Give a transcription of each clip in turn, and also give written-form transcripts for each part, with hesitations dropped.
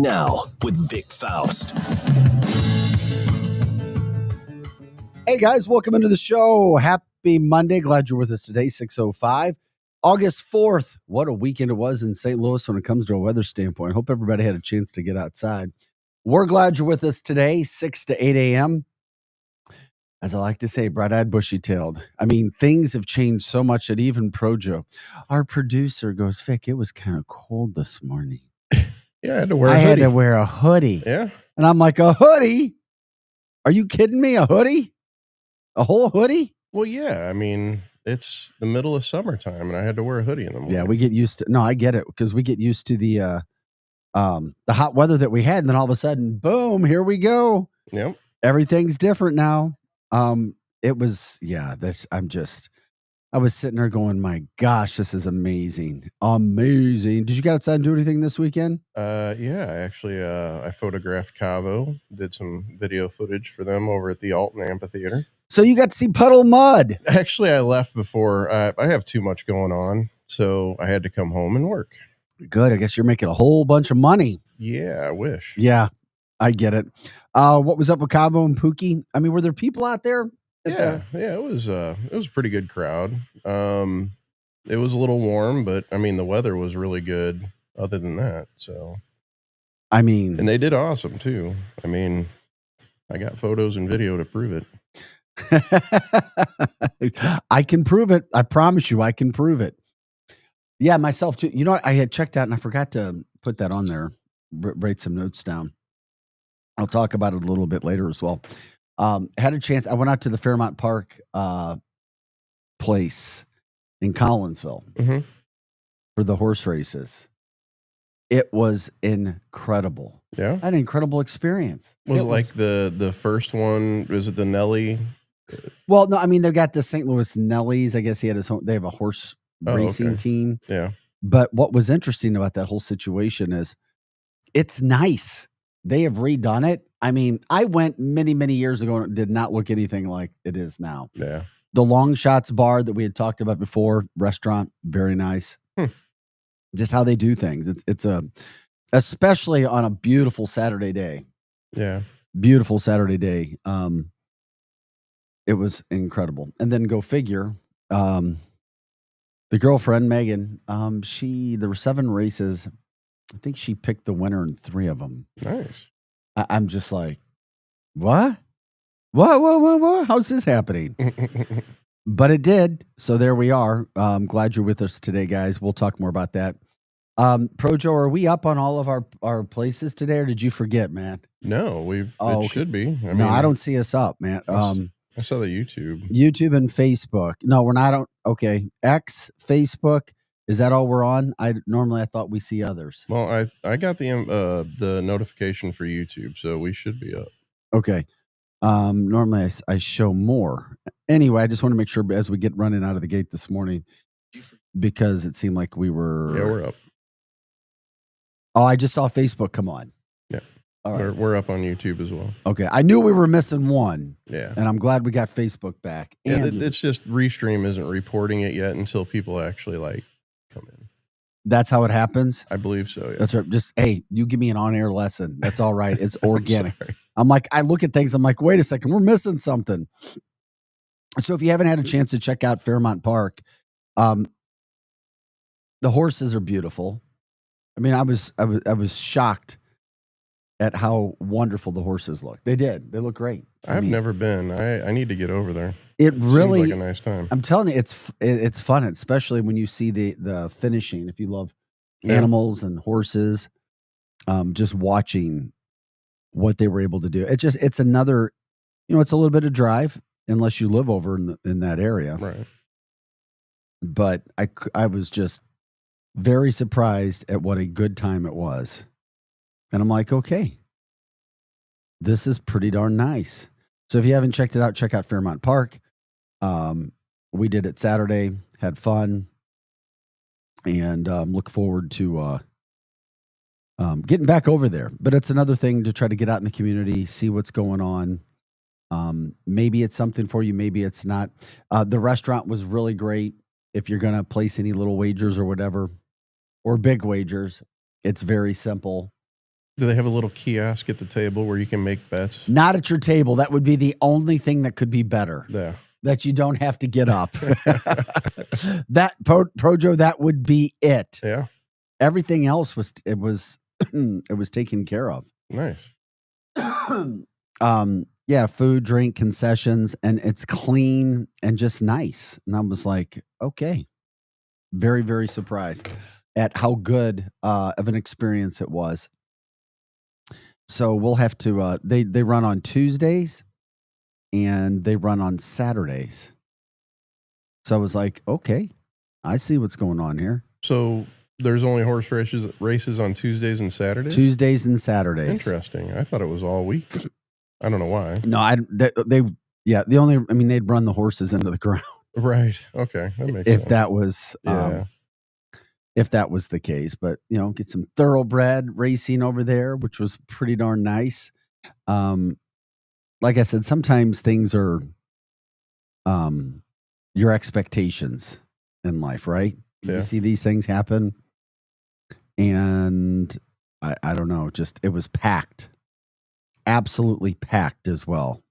Now with Vic Faust. Hey guys, welcome into the show. Happy Monday. Glad you're with us today, 6:05. August 4th. What a weekend it was in St. Louis when it comes to a weather standpoint. Hope everybody had a chance to get outside. We're glad you're with us today, 6 to 8 a.m. As I like to say, bright-eyed, bushy-tailed. I mean, things have changed so much that even Projo, our producer, goes, Vic, it was kind of cold this morning. Yeah, I had to wear a I hoodie. had to wear a hoodie. Yeah. And I'm like, a hoodie? Are you kidding me? A hoodie? A whole hoodie? Well, yeah. I mean, it's the middle of summertime, and I had to wear a hoodie in the morning. Yeah, we get used to. No, I get it because we get used to the hot weather that we had, and then all of a sudden, boom, here we go. Yep. Everything's different now. It was I was sitting there going, my gosh, this is amazing, amazing. Did you get outside and do anything this weekend? Yeah. I photographed Cabo, did some video footage for them over at the Alton Amphitheater. So you got to see Puddle Mud. Actually, I left before. I have too much going on, so I had to come home and work. Good. I guess you're making a whole bunch of money. Yeah, I wish. Yeah, I get it. What was up with Cabo and Pookie? I mean, were there people out there? Yeah. It was a pretty good crowd. It was a little warm, but I mean, the weather was really good. Other than that, so I mean, and they did awesome too. I mean, I got photos and video to prove it. I can prove it. I promise you, I can prove it. Yeah, myself too. You know what? I had checked out and I forgot to put that on there, write some notes down. I'll talk about it a little bit later as well. Had a chance. I went out to the Fairmount Park place in Collinsville for the horse races. It was incredible. Yeah. I had an incredible experience. Was it like the first one? Was it the Nelly? Well, no, I mean, they've got the St. Louis Nellies. I guess he had his own, they have a horse racing team. Yeah. But what was interesting about that whole situation is it's nice. They have redone it. I mean, I went many, many years ago and it did not look anything like it is now. Yeah. The Long Shots bar that we had talked about before, restaurant, very nice. Just how they do things. It's especially on a beautiful Saturday day. Yeah. Beautiful Saturday day. It was incredible. And then go figure, the girlfriend, Megan, there were 7 races. I think she picked the winner in 3 of them. Nice. I'm just like, what? What? How's this happening? But it did. So there we are. Glad you're with us today, guys. We'll talk more about that. Projo, are we up on all of our places today, or did you forget, man? No, it should be. I mean, I don't see us up, man. I saw the YouTube and Facebook. No, we're not on. Okay. X, Facebook. Is that all we're on? I thought we see others. Well, I got the notification for YouTube, so we should be up. Okay. Normally I show more. Anyway, I just want to make sure as we get running out of the gate this morning, because it seemed like we were. Yeah, we're up. Oh, I just saw Facebook come on. Yeah. All right. We're up on YouTube as well. Okay. I knew we were missing one. Yeah. And I'm glad we got Facebook back. Yeah, And it's just Restream isn't reporting it yet until people actually come in. That's how it happens? I believe so, yeah. That's right. Just, hey, you give me an on-air lesson. That's all right. It's organic. I'm like, I look at things, I'm like, wait a second, we're missing something. So if you haven't had a chance to check out Fairmount Park, the horses are beautiful. I mean, I was shocked at how wonderful the horses look. They did. They look great. I've never been. I need to get over there. It really seems like a nice time. I'm telling you, it's fun, especially when you see the finishing. If you love animals and horses, just watching what they were able to do. It's another, it's a little bit of drive unless you live over in that area. Right. But I was just very surprised at what a good time it was. And I'm like, okay, this is pretty darn nice. So if you haven't checked it out, check out Fairmount Park. We did it Saturday, had fun, and look forward to getting back over there. But it's another thing to try to get out in the community, see what's going on. Maybe it's something for you, maybe it's not. The restaurant was really great. If you're going to place any little wagers or whatever, or big wagers, it's very simple. Do they have a little kiosk at the table where you can make bets? Not at your table. That would be the only thing that could be better. Yeah. That you don't have to get up. That Projo, that would be it. Yeah. Everything else was it was taken care of. Nice. Yeah, food, drink, concessions, and it's clean and just nice. And I was like, okay. Very, very surprised at how good of an experience it was. So we'll have to they run on Tuesdays and they run on Saturdays. So I was like, okay, I see what's going on here. So there's only horse races on Tuesdays and Saturdays? Tuesdays and Saturdays. Interesting. I thought it was all week. I don't know why. No, they'd run the horses into the ground. Right. Okay. That makes If sense. that was if that was the case. But get some thoroughbred racing over there, which was pretty darn nice. Like I said, sometimes things are your expectations in life, right? Yeah. You see these things happen, and I don't know, just it was packed, absolutely packed as well,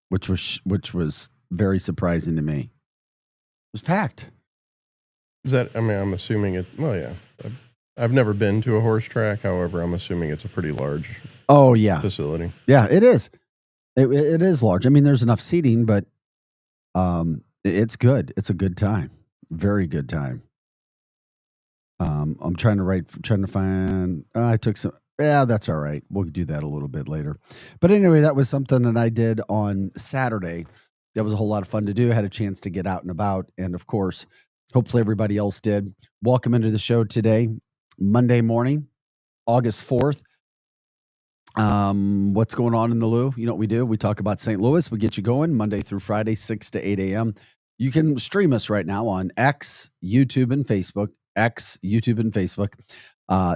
which was very surprising to me. It was packed. Is that? I mean, I'm assuming it. Well, yeah. I've never been to a horse track. However, I'm assuming it's a pretty large. Oh yeah, facility. Yeah, it is. It is large. I mean, there's enough seating, but it's good. It's a good time. Very good time. I'm trying to find. I took some. Yeah, that's all right. We'll do that a little bit later. But anyway, that was something that I did on Saturday. That was a whole lot of fun to do. I had a chance to get out and about, and of course, hopefully everybody else did. Welcome into the show today, Monday morning, August 4th. What's going on in the Lou? You know what we do? We talk about St. Louis. We get you going Monday through Friday, 6 to 8 a.m. You can stream us right now on X, YouTube, and Facebook.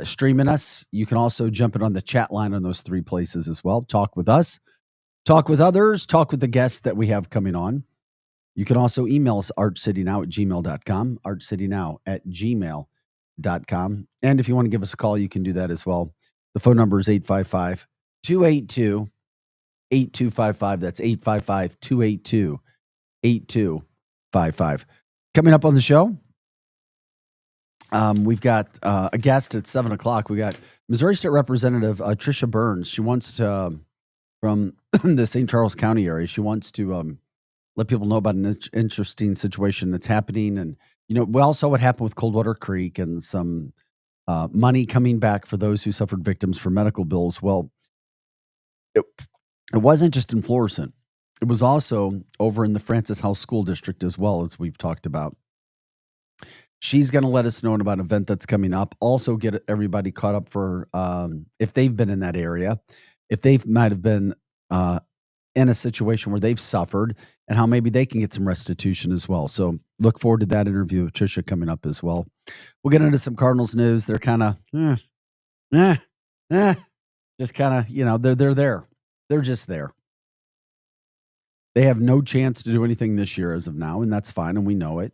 Streaming us. You can also jump in on the chat line on those three places as well. Talk with us, talk with others, talk with the guests that we have coming on. You can also email us, archcitynow@gmail.com, archcitynow@gmail.com. And if you want to give us a call, you can do that as well. The phone number is 855-282-8255. That's 855-282-8255. Coming up on the show, we've got a guest at 7 o'clock. We got Missouri State Representative Tricia Burns. She wants to, from the St. Charles County area, she wants to let people know about an interesting situation that's happening. And, we all saw what happened with Coldwater Creek and some money coming back for those who suffered victims for medical bills. Well, it wasn't just in Florissant. It was also over in the Francis House School District as well, as we've talked about. She's going to let us know about an event that's coming up. Also get everybody caught up for if they've been in that area, if they might have been in a situation where they've suffered and how maybe they can get some restitution as well. So look forward to that interview with Tricia coming up as well. We'll get into some Cardinals news. They're kind of, just kind of, they're there. They're just there. They have no chance to do anything this year as of now, and that's fine, and we know it,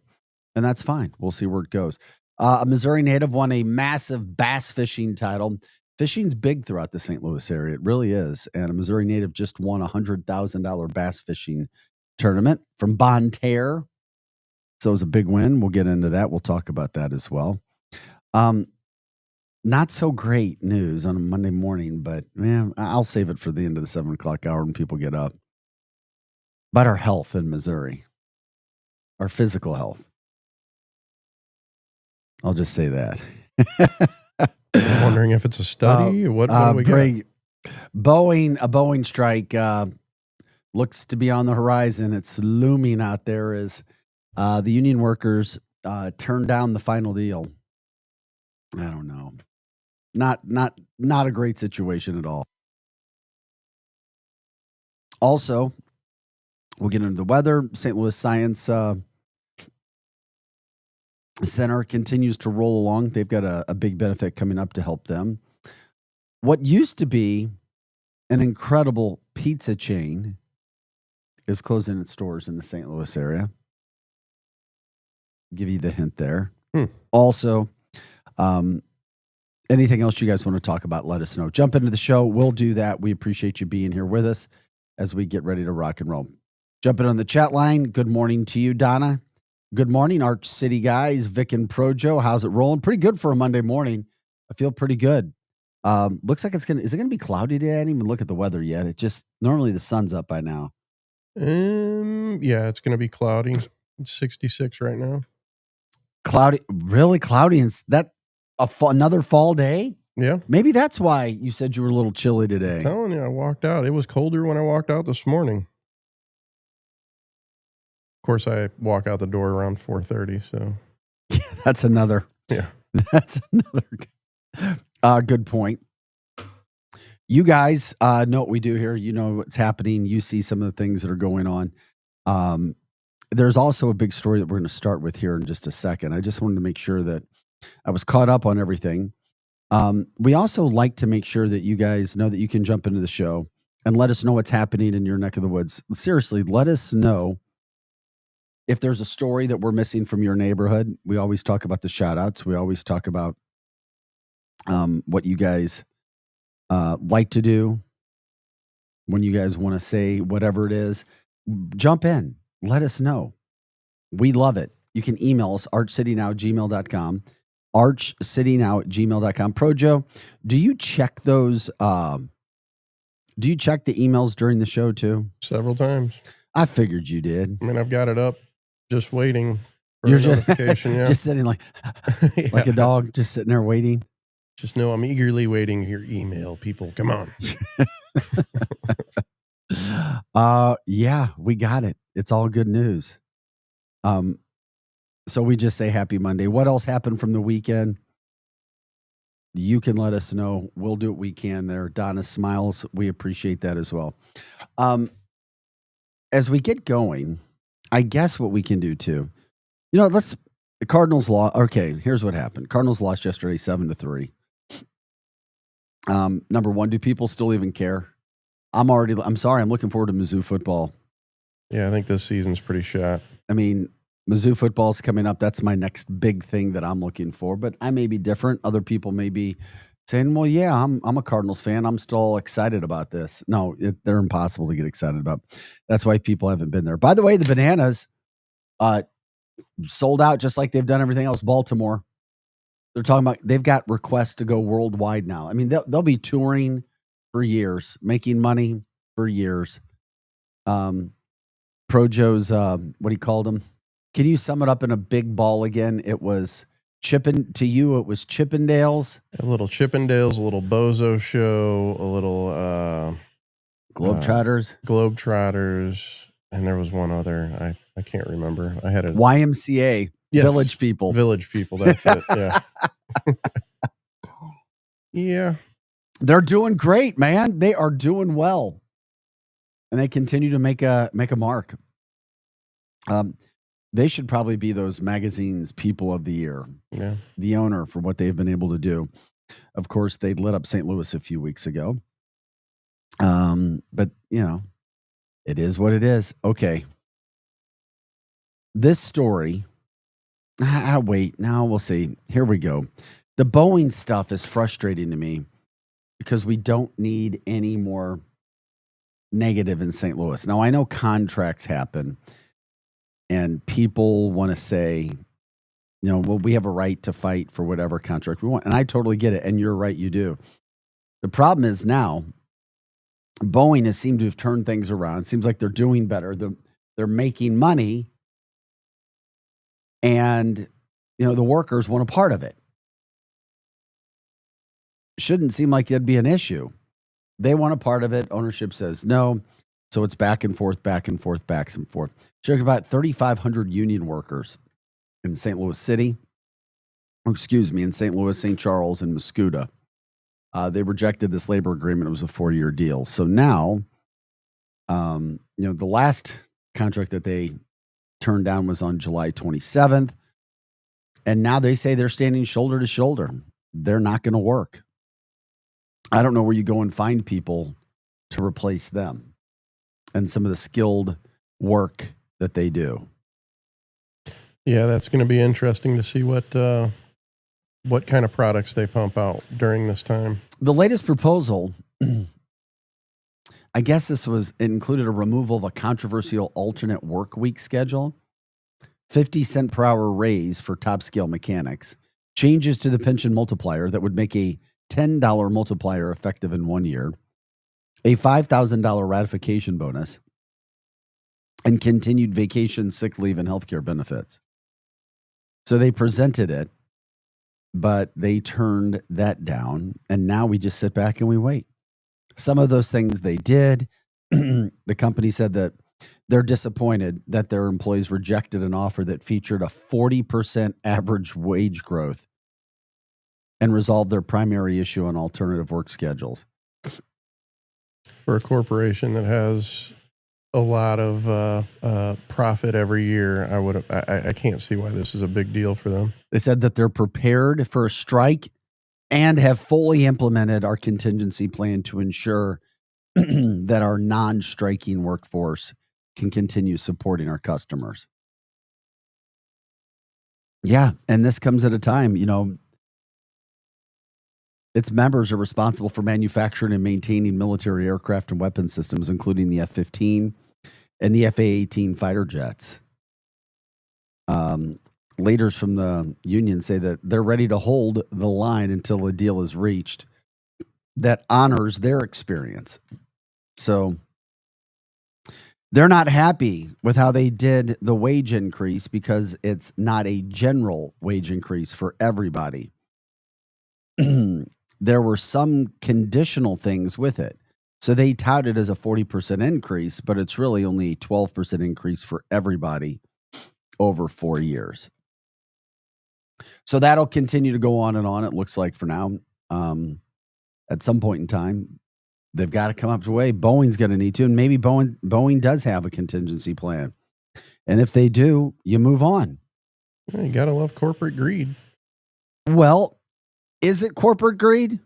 and that's fine. We'll see where it goes. A Missouri native won a massive bass fishing title. Fishing's big throughout the St. Louis area. It really is. And a Missouri native just won a $100,000 bass fishing tournament from Bonne Terre. So it was a big win. We'll get into that. We'll talk about that as well. Not so great news on a Monday morning, but man, I'll save it for the end of the 7 o'clock hour when people get up. About our health in Missouri, our physical health. I'll just say that. I'm wondering if it's a study. What do we got? A Boeing strike looks to be on the horizon. It's looming out there as the union workers turn down the final deal. I don't know. Not a great situation at all. Also, we'll get into the weather. St. Louis Science Center continues to roll along. They've got a big benefit coming up to help them. What used to be an incredible pizza chain is closing its doors in the St. Louis area. Give you the hint there. Also, anything else you guys want to talk about, let us know. Jump into the show. We'll do that. We appreciate you being here with us as we get ready to rock and roll. Jumping on the chat line. Good morning to you, Donna. Good morning, Arch City guys. Vic and Projo. How's it rolling? Pretty good for a Monday morning. I feel pretty good. Looks like is it gonna be cloudy today? I didn't even look at the weather yet. It just normally the sun's up by now. Yeah, it's gonna be cloudy. It's 66 right now. Cloudy, really cloudy, and that another fall day. Yeah, Maybe that's why you said you were a little chilly today. I'm telling you, I walked out. It was colder when I walked out this morning. Of course, I walk out the door around 4:30. So That's another. yeah, That's another good point. You guys know what we do here. You know what's happening. You see some of the things that are going on. There's also a big story that we're going to start with here in just a second. I just wanted to make sure that I was caught up on everything. We also like to make sure that you guys know that you can jump into the show and let us know what's happening in your neck of the woods. Seriously, let us know if there's a story that we're missing from your neighborhood. We always talk about the shout outs. We always talk about what you guys like to do when you guys want to say whatever it is. Jump in. Let us know. We love it. You can email us, archcitynow@gmail.com. archcitynow@gmail.com. Projo, do you check those? Do you check the emails during the show too? several times. I figured you did. I mean, I've got it up, just waiting for You're a just notification. Yeah, just sitting like Yeah. a dog, just sitting there waiting. Just know I'm eagerly waiting your email, people. Come on. Yeah, we got it. It's all good news. So we just say happy Monday. What else happened from the weekend? You can let us know. We'll do what we can there. Donna smiles. We appreciate that as well. As we get going, I guess what we can do too, the Cardinals lost. Okay, here's what happened. Cardinals lost yesterday 7-3. Number one, do people still even care? I'm sorry. I'm looking forward to Mizzou football. Yeah, I think this season's pretty shot. I mean, Mizzou football's coming up. That's my next big thing that I'm looking for. But I may be different. Other people may be saying, "Well, yeah, I'm a Cardinals fan. I'm still excited about this." No, they're impossible to get excited about. That's why people haven't been there. By the way, the Bananas sold out just like they've done everything else. Baltimore. They're talking about they've got requests to go worldwide now. I mean, they'll be touring for years, making money for years. Projo's what he called them. Can you sum it up in a big ball again? It was Chippendales. A little Chippendales, a little Bozo Show, a little Globetrotters. Globetrotters, and there was one other. I can't remember. I had a YMCA. Yes, Village People. Village People. That's it. Yeah. Yeah. They're doing great, man. They are doing well, and they continue to make a mark. They should probably be those magazines' People of the Year. Yeah. The owner for what they've been able to do. Of course, they lit up St. Louis a few weeks ago. But it is what it is. Okay. This story. Wait, now we'll see. Here we go. The Boeing stuff is frustrating to me because we don't need any more negative in St. Louis. Now, I know contracts happen and people want to say, well, we have a right to fight for whatever contract we want. And I totally get it. And you're right, you do. The problem is now Boeing has seemed to have turned things around. It seems like they're doing better. They're making money. And, the workers want a part of it. Shouldn't seem like it'd be an issue. They want a part of it. Ownership says no. So it's back and forth, back and forth, back and forth. Talking about 3,500 union workers in St. Louis City. In St. Louis, St. Charles, and Muscuda. They rejected this labor agreement. It was a 4-year deal. So now, the last contract that they turned down was on July 27th. And now they say they're standing shoulder to shoulder. They're not going to work. I don't know where you go and find people to replace them and some of the skilled work that they do. Yeah, that's going to be interesting to see what what kind of products they pump out during this time. The latest proposal, I guess it included a removal of a controversial alternate work week schedule, 50-cent per hour raise for top scale mechanics, changes to the pension multiplier that would make a $10 multiplier effective in 1 year, a $5,000 ratification bonus, and continued vacation, sick leave, and healthcare benefits. So they presented it, but they turned that down, and now we just sit back and we wait. Some of those things they did. The company said that they're disappointed that their employees rejected an offer that featured a 40% average wage growth and resolved their primary issue on alternative work schedules. For a corporation that has a lot of profit every year, I can't see why this is a big deal for them. They said that they're prepared for a strike and have fully implemented our contingency plan to ensure that our non-striking workforce can continue supporting our customers. Yeah, and this comes at a time, its members are responsible for manufacturing and maintaining military aircraft and weapon systems, including the F-15 and the F-A-18 fighter jets. Leaders from the union say that they're ready to hold the line until a deal is reached that honors their experience. So they're not happy with how they did the wage increase because it's not a general wage increase for everybody. There were some conditional things with it. So they touted as a 40% increase, but it's really only a 12% increase for everybody over 4 years. So that'll continue to go on and on, it looks like, for now. At some point in time, they've got to come up with a way. Boeing's going to need to, and maybe Boeing does have a contingency plan. And if they do, you move on. Yeah, you got to love corporate greed. Well, is it corporate greed?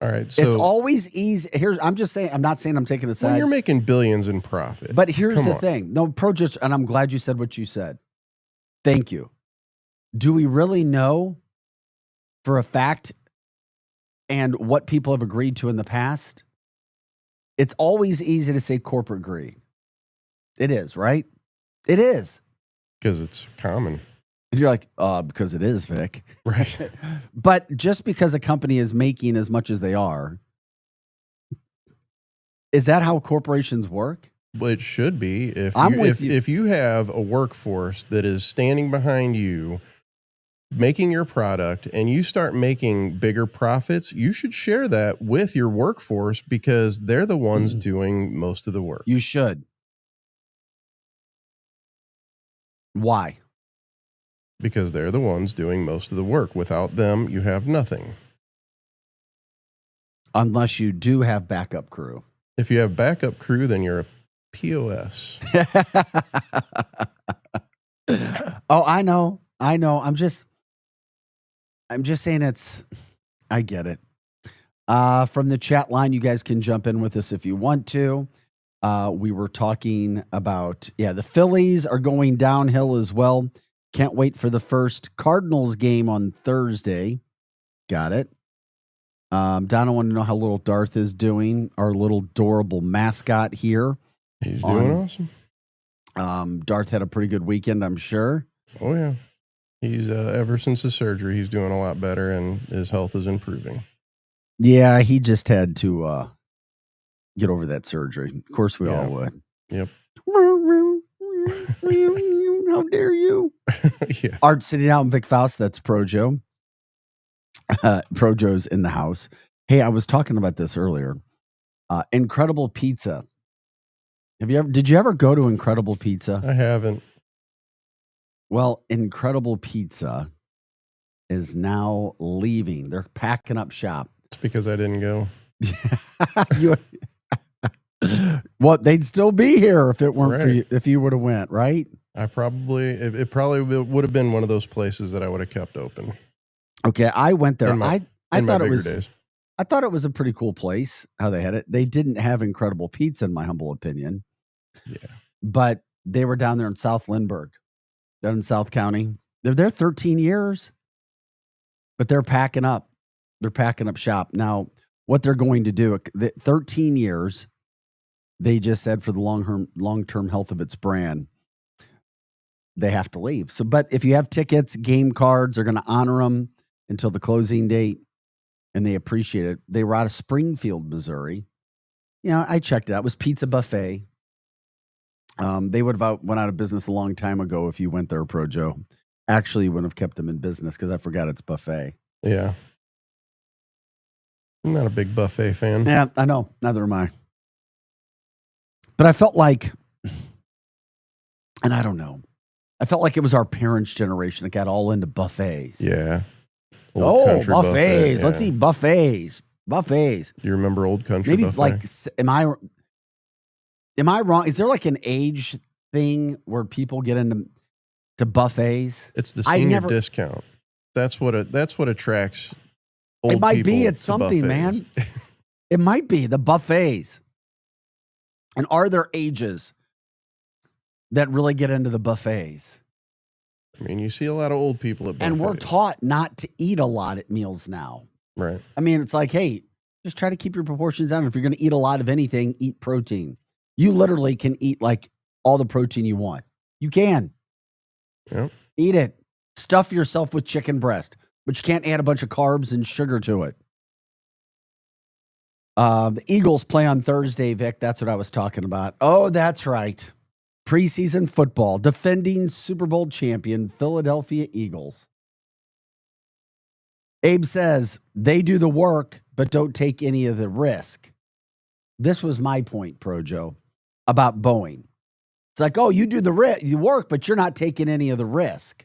All right, so it's always easy. I'm just saying. I'm not saying I'm taking a side. When you're making billions in profit, but here's the thing. No, and I'm glad you said what you said. Thank you. Do we really know for a fact and what people have agreed to in the past? It's always easy to say corporate greed. It is, right? It is. Because it's common. And you're like, because it is, Vic. Right. But just because a company is making as much as they are, is that how corporations work? Well, it should be. If you have a workforce that is standing behind you, making your product, and you start making bigger profits, you should share that with your workforce because they're the ones doing most of the work. You should. Why? Because they're the ones doing most of the work. Without them, you have nothing. Unless you do have backup crew. If you have backup crew, then you're a POS. Oh, I know. I'm just saying I get it. From the chat line, you guys can jump in with us if you want to. We were talking about, the Phillies are going downhill as well. Can't wait for the first Cardinals game on Thursday. Got it. Donna wanted to know how little Darth is doing, our little adorable mascot here. He's doing awesome. Darth had a pretty good weekend, I'm sure. Oh, yeah. He's ever since his surgery, he's doing a lot better, and his health is improving. Yeah, he just had to get over that surgery. Of course, we all would. Yep. How dare you? Yeah. Art sitting out in Vic Faust. That's Projo. Projo's in the house. Hey, I was talking about this earlier. Incredible Pizza. Did you ever go to Incredible Pizza? I haven't. Well, Incredible Pizza is now leaving. They're packing up shop. It's because I didn't go. Well, they'd still be here if it weren't for you, if you would have went, right? It probably would have been one of those places that I would have kept open. Okay, I went there. I thought it was days. I thought it was a pretty cool place how they had it. They didn't have incredible pizza, in my humble opinion. Yeah. But they were down there in South Lindbergh, down in South County. They're there 13 years. But they're packing up. They're packing up shop. Now, what they're going to do, 13 years, they just said for the long-term health of its brand, they have to leave. So, but if you have tickets, game cards, they're going to honor them until the closing date, and they appreciate it. They were out of Springfield, Missouri. I checked it out. It was Pizza Buffet. They would have went out of business a long time ago if you went there, Pro Joe. Actually, you wouldn't have kept them in business because I forgot it's buffet. Yeah. I'm not a big buffet fan. Yeah, I know. Neither am I. But I felt like, and I don't know, I felt like it was our parents' generation that got all into buffets. Yeah. Buffets. Buffet, yeah. Let's eat buffets. Buffets. Do you remember Old Country Maybe buffet? Am I wrong? Is there like an age thing where people get into buffets? It's the senior discount. That's what attracts old people. It might be. It's something, man. It might be the buffets. And are there ages that really get into the buffets? I mean, you see a lot of old people at buffets. And we're taught not to eat a lot at meals now. Right. I mean, it's like, hey, just try to keep your proportions down. If you're going to eat a lot of anything, eat protein. You literally can eat like all the protein you want. You can. Yep. Eat it. Stuff yourself with chicken breast, but you can't add a bunch of carbs and sugar to it. The Eagles play on Thursday, Vic. That's what I was talking about. Oh, that's right. Preseason football. Defending Super Bowl champion Philadelphia Eagles. Abe says they do the work, but don't take any of the risk. This was my point, Pro Joe, about Boeing. It's like, oh, you do the work, but you're not taking any of the risk.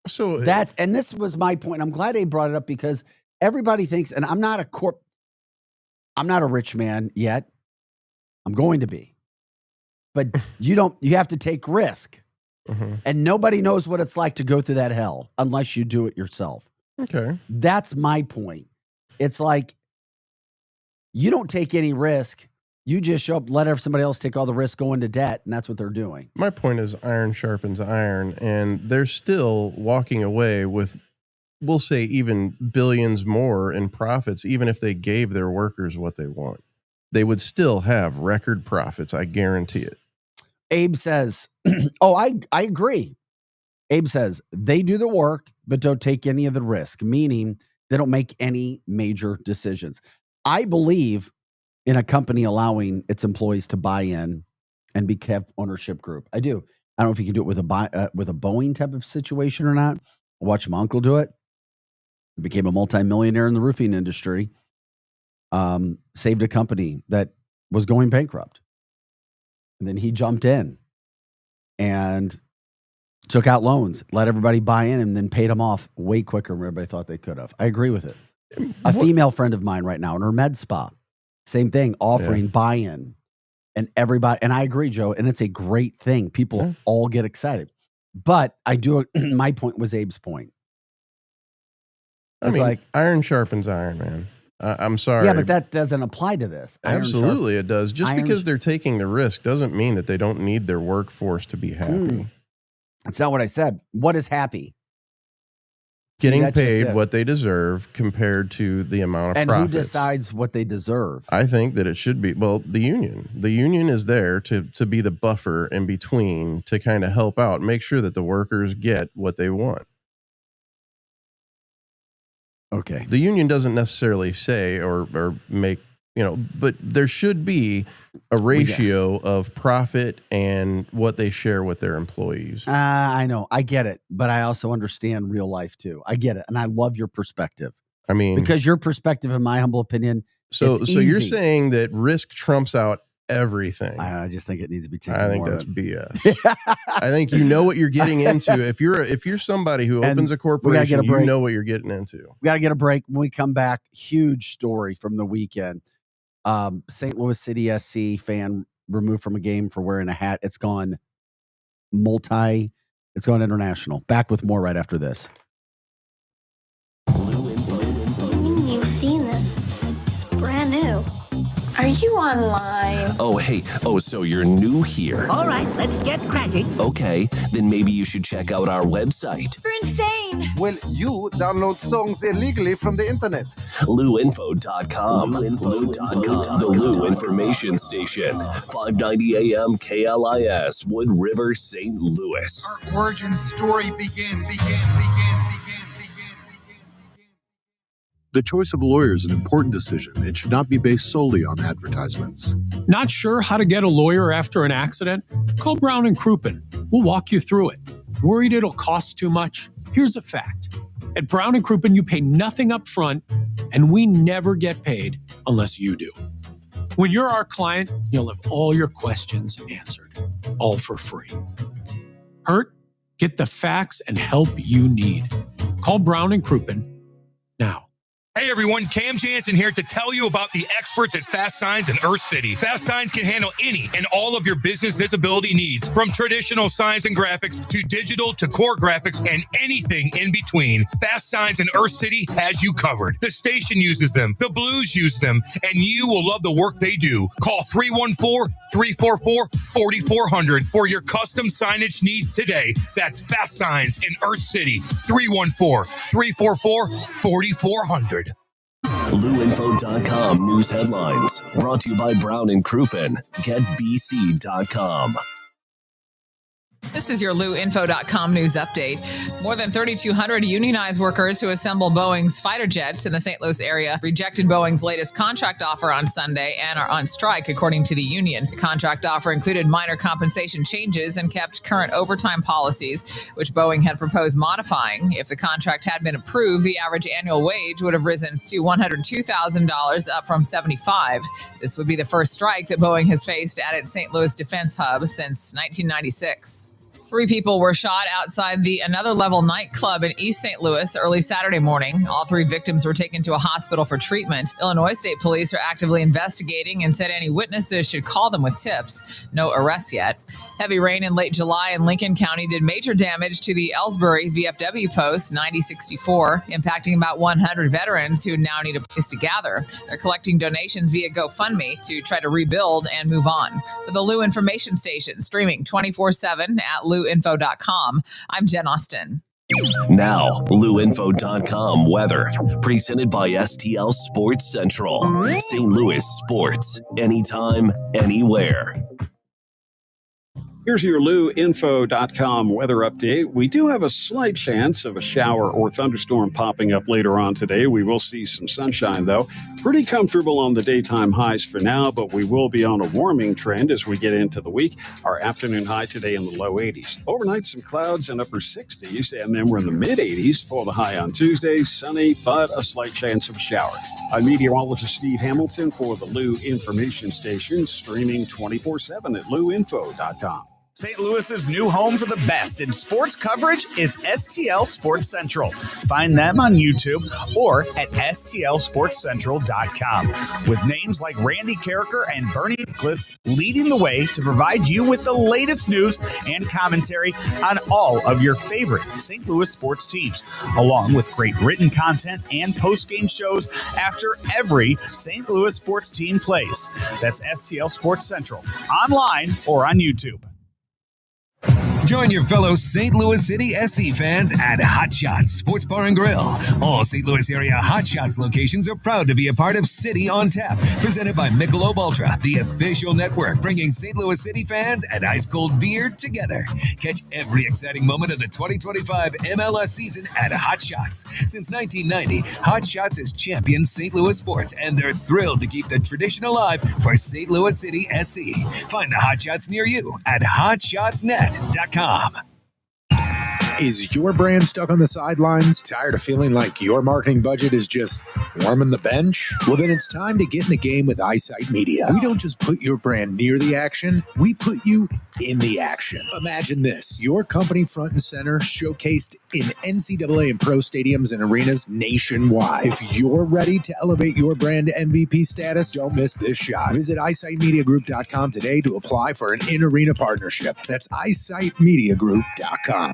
So and this was my point. I'm glad Abe brought it up because everybody thinks, and I'm not a rich man yet. I'm going to be. But you have to take risk. Mm-hmm. And nobody knows what it's like to go through that hell unless you do it yourself. Okay. That's my point. It's like you don't take any risk. You just show up, let somebody else take all the risk, go into debt, and that's what they're doing. My point is iron sharpens iron, and they're still walking away with, we'll say, even billions more in profits, even if they gave their workers what they want. They would still have record profits, I guarantee it. Abe says, oh, I agree. Abe says, they do the work, but don't take any of the risk, meaning they don't make any major decisions. I believe in a company allowing its employees to buy in and be kept ownership group. I do. I don't know if you can do it with a Boeing type of situation or not. I watched my uncle do it. He became a multimillionaire in the roofing industry. Saved a company that was going bankrupt. And then he jumped in and took out loans, let everybody buy in, and then paid them off way quicker than everybody thought they could have. I agree with it. A female friend of mine right now in her med spa, same thing, offering buy-in. And everybody, and I agree, Joe, and it's a great thing. People all get excited. But I do, my point was Abe's point. I mean, like iron sharpens iron, man. I'm sorry. Yeah, but that doesn't apply to this. Absolutely, it does. Just because they're taking the risk doesn't mean that they don't need their workforce to be happy. That's not what I said. What is happy? Getting paid what they deserve compared to the amount of profits. And who decides what they deserve? I think that it should be, the union. The union is there to be the buffer in between to kind of help out, make sure that the workers get what they want. Okay. The union doesn't necessarily say or make, but there should be a ratio of profit and what they share with their employees. I know. I get it. But I also understand real life too. I get it. And I love your perspective. I mean, because your perspective, in my humble opinion, so you're saying that risk trumps out everything. I just think it needs to be taken. I think that's BS. I think you know what you're getting into. If you're somebody who opens a corporation, you know what you're getting into. We got to get a break. When we come back, huge story from the weekend. St. Louis City SC fan removed from a game for wearing a hat. It's gone international. Back with more right after this. You've seen this. It's brand new. Are you online? Oh, hey. Oh, so you're new here. All right, let's get cracking. Okay, then maybe you should check out our website. You're insane. Well, you download songs illegally from the internet. LouInfo.com. LouInfo.com. The Lou Information Station. 590 AM KLIS, Wood River, St. Louis. Our origin story begin. The choice of a lawyer is an important decision. It should not be based solely on advertisements. Not sure how to get a lawyer after an accident? Call Brown & Crouppen. We'll walk you through it. Worried it'll cost too much? Here's a fact. At Brown & Crouppen, you pay nothing up front, and we never get paid unless you do. When you're our client, you'll have all your questions answered, all for free. Hurt? Get the facts and help you need. Call Brown & Crouppen now. Hey everyone, Cam Jansen here to tell you about the experts at Fast Signs in Earth City. Fast Signs can handle any and all of your business visibility needs, from traditional signs and graphics to digital to core graphics and anything in between. Fast Signs in Earth City has you covered. The station uses them, the Blues use them, and you will love the work they do. Call 314-344-4400 for your custom signage needs today. That's Fast Signs in Earth City, 314-344-4400. LouInfo.com news headlines. Brought to you by Brown & Crouppen. GetBC.com. This is your LouInfo.com news update. More than 3,200 unionized workers who assemble Boeing's fighter jets in the St. Louis area rejected Boeing's latest contract offer on Sunday and are on strike, according to the union. The contract offer included minor compensation changes and kept current overtime policies, which Boeing had proposed modifying. If the contract had been approved, the average annual wage would have risen to $102,000, up from $75,000. This would be the first strike that Boeing has faced at its St. Louis defense hub since 1996. 3 people were shot outside the Another Level nightclub in East St. Louis early Saturday morning. All 3 victims were taken to a hospital for treatment. Illinois State Police are actively investigating and said any witnesses should call them with tips. No arrests yet. Heavy rain in late July in Lincoln County did major damage to the Ellsbury VFW post 9064, impacting about 100 veterans who now need a place to gather. They're collecting donations via GoFundMe to try to rebuild and move on. For the Lou Information Station, streaming 24/7 at LouInfo.com. I'm Jen Austin. Now, LouInfo.com weather. Presented by STL Sports Central. St. Louis sports. Anytime, anywhere. Here's your LouInfo.com weather update. We do have a slight chance of a shower or thunderstorm popping up later on today. We will see some sunshine, though. Pretty comfortable on the daytime highs for now, but we will be on a warming trend as we get into the week. Our afternoon high today in the low 80s. Overnight, some clouds and upper 60s, and then we're in the mid-80s for the high on Tuesday. Sunny, but a slight chance of a shower. I'm meteorologist Steve Hamilton for the Lou Information Station, streaming 24/7 at LouInfo.com. St. Louis's new home for the best in sports coverage is STL Sports Central. Find them on YouTube or at STLSportsCentral.com. With names like Randy Carricker and Bernie Nicholas leading the way to provide you with the latest news and commentary on all of your favorite St. Louis sports teams, along with great written content and post-game shows after every St. Louis sports team plays. That's STL Sports Central, online or on YouTube. Join your fellow St. Louis City SC fans at Hot Shots Sports Bar and Grill. All St. Louis area Hot Shots locations are proud to be a part of City on Tap, presented by Michelob Ultra, the official network bringing St. Louis City fans and ice-cold beer together. Catch every exciting moment of the 2025 MLS season at Hot Shots. Since 1990, Hot Shots has championed St. Louis sports, and they're thrilled to keep the tradition alive for St. Louis City SC. Find the Hot Shots near you at hotshotsnet.com. Is your brand stuck on the sidelines? Tired of feeling like your marketing budget is just warming the bench? Well, then it's time to get in the game with Eyesight Media. We don't just put your brand near the action, we put you in the action. Imagine this, your company front and center, showcased in NCAA and pro stadiums and arenas nationwide. If you're ready to elevate your brand to MVP status, don't miss this shot. Visit EyesightMediaGroup.com today to apply for an in-arena partnership. That's EyesightMediaGroup.com.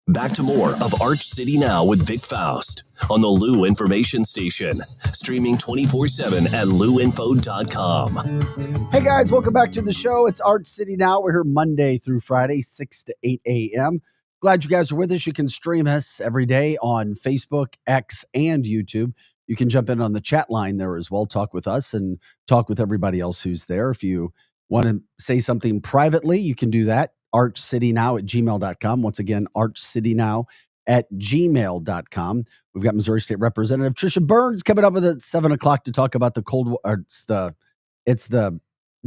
Back to more of Arch City Now with Vic Faust on the Lou Information Station. Streaming 24/7 at louinfo.com. Hey guys, welcome back to the show. It's Arch City Now. We're here Monday through Friday, 6 to 8 a.m. Glad you guys are with us. You can stream us every day on Facebook, X, and YouTube. You can jump in on the chat line there as well. Talk with us and talk with everybody else who's there. If you want to say something privately, you can do that. archcitynow@gmail.com. Once again, archcitynow@gmail.com. We've got Missouri State Representative Trisha Burns coming up with at 7 o'clock to talk about the it's the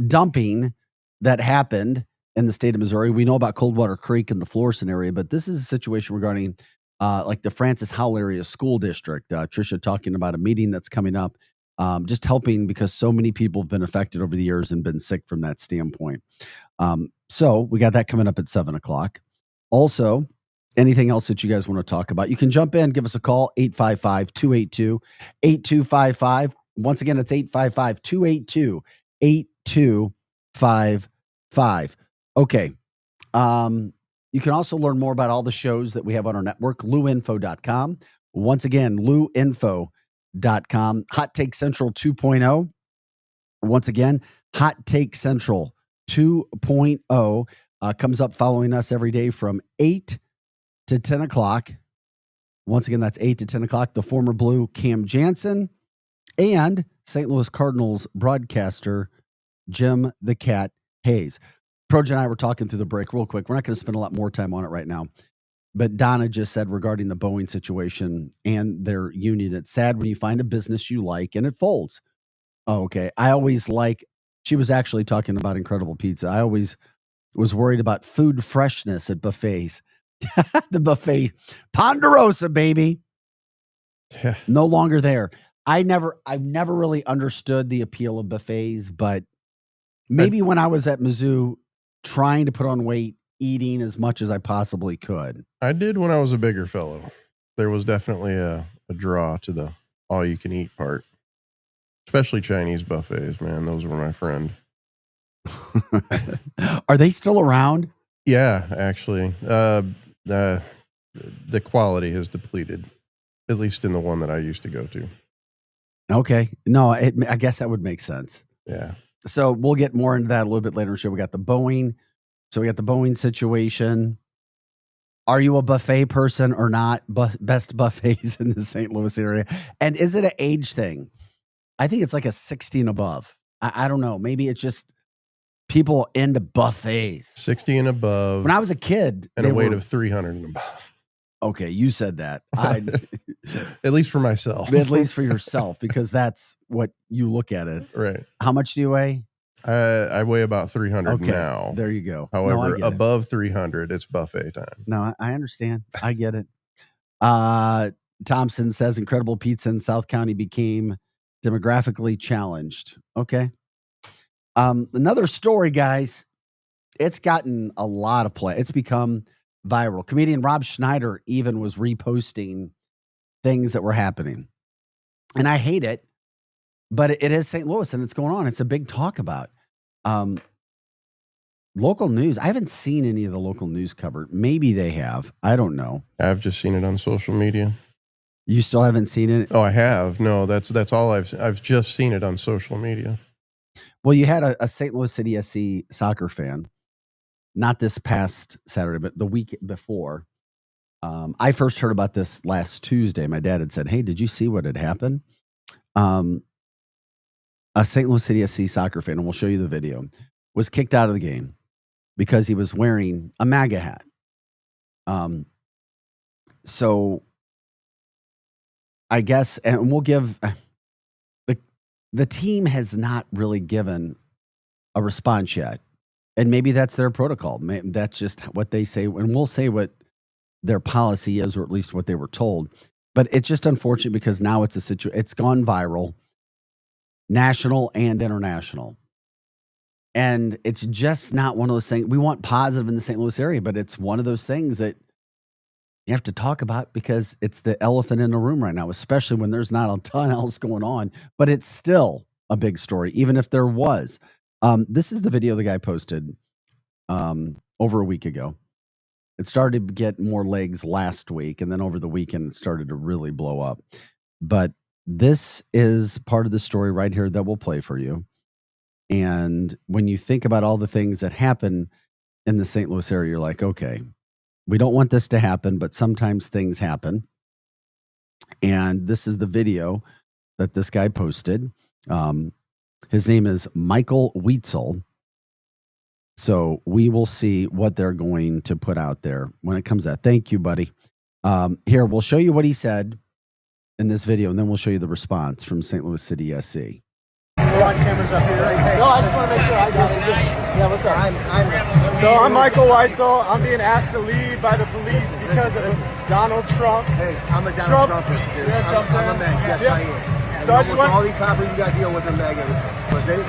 dumping that happened in the state of Missouri. We know about Coldwater Creek and the Florissant area, but this is a situation regarding like the Francis Howell area school district. Trisha talking about a meeting that's coming up, just helping because so many people have been affected over the years and been sick from that standpoint. So we got that coming up at 7 o'clock. Also, anything else that you guys want to talk about, you can jump in, give us a call, 855-282-8255. Once again, it's 855-282-8255. Okay. You can also learn more about all the shows that we have on our network, louinfo.com. Once again, louinfo.com. Hot Take Central 2.0. Once again, Hot Take Central 2.0 comes up following us every day from 8 to 10 o'clock. Once again, that's 8 to 10 o'clock. The former Blue Cam Jansen and St. Louis Cardinals broadcaster Jim the Cat Hayes. Proja and I were talking through the break real quick. We're not going to spend a lot more time on it right now. But Donna just said regarding the Boeing situation and their union, it's sad when you find a business you like and it folds. Oh, okay. I always she was actually talking about Incredible Pizza. I always was worried about food freshness at buffets. The buffet, Ponderosa, baby. Yeah. No longer there. I've never really understood the appeal of buffets, but maybe when I was at Mizzou trying to put on weight, eating as much as I possibly could. I did when I was a bigger fellow. There was definitely a draw to the all-you-can-eat part. Especially Chinese buffets, man. Those were my friend. Are they still around? Yeah, actually. The quality has depleted, at least in the one that I used to go to. Okay. No, I guess that would make sense. Yeah. So we'll get more into that a little bit later in the show. We got the Boeing. So we got the Boeing situation. Are you a buffet person or not? Best buffets in the St. Louis area. And is it an age thing? I think it's like a 60 and above. I don't know. Maybe it's just people into buffets. 60 and above. When I was a kid. And a weight of 300 and above. Okay, you said that. At least for myself. At least for yourself, because that's what you look at it. Right. How much do you weigh? I weigh about 300 now. There you go. However, above 300, it's buffet time. No, I understand. I get it. Thompson says Incredible Pizza in South County became demographically challenged. Okay. Another story, guys. It's gotten a lot of play. It's become viral. Comedian Rob Schneider even was reposting things that were happening. And I hate it, but it is St. Louis and it's going on. It's a big talk about. Local news. I haven't seen any of the local news covered. Maybe they have. I don't know. I've just seen it on social media. You still haven't seen it? Oh, I have. No, that's all I've just seen it on social media. Well, you had a St. Louis City SC soccer fan, not this past Saturday, but the week before. I first heard about this last Tuesday. My dad had said, "Hey, did you see what had happened?" A St. Louis City SC soccer fan, and we'll show you the video, was kicked out of the game because he was wearing a MAGA hat. So I guess, and we'll give the team has not really given a response yet. And maybe that's their protocol. Maybe that's just what they say. And we'll say what their policy is, or at least what they were told. But it's just unfortunate because now it's it's gone viral, national and international. And it's just not one of those things. We want positive in the St. Louis area, but it's one of those things that you have to talk about because it's the elephant in the room right now, especially when there's not a ton else going on. But it's still a big story, even if there was. This is the video the guy posted over a week ago. It started to get more legs last week, and then over the weekend, it started to really blow up. But this is part of the story right here that we'll play for you. And when you think about all the things that happen in the St. Louis area, you're like, okay, we don't want this to happen, but sometimes things happen. And this is the video that this guy posted. His name is Michael Weitzel. So we will see what they're going to put out there when it comes out. Thank you, buddy. Here, we'll show you what he said in this video, and then we'll show you the response from St. Louis City SC. We're on cameras up here. No, I just want to make sure I got this. Yeah, what's up? I'm Michael Weitzel. I'm being asked to leave by the police because of Donald Trump. Hey, I'm a Donald Trumper. You're a Trump fan? I'm a man. Yes, I am. So I just want all these coppers you got to deal with them, Megan. But they're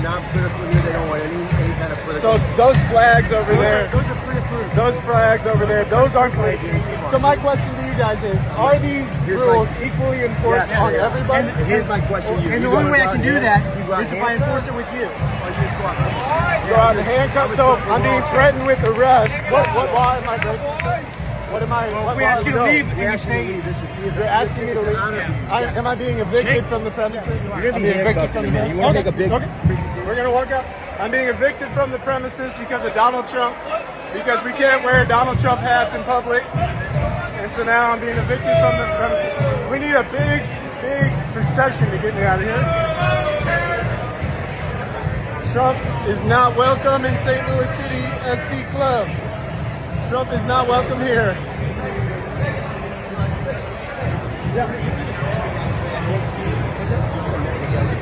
not political here. They don't want any kind of political. So those flags over there. Those are pre-approved. Those flags over there. Those aren't political. So my question to you guys is: are these rules equally enforced on everybody? Here's my question to you. And the only way I can do that is if I enforce it with you. Go out and handcuff. So I'm being threatened with arrest. What law am I breaking? What am I? What we ask you to leave. You're asking me to leave. Am I being evicted from the premises? You're going to be evicted from the premises. You want to make a big... We're going to walk up. I'm being evicted from the premises because of Donald Trump. Because we can't wear Donald Trump hats in public. And so now I'm being evicted from the premises. We need a big procession to get me out of here. Trump is not welcome in St. Louis City SC Club. Trump is not welcome here.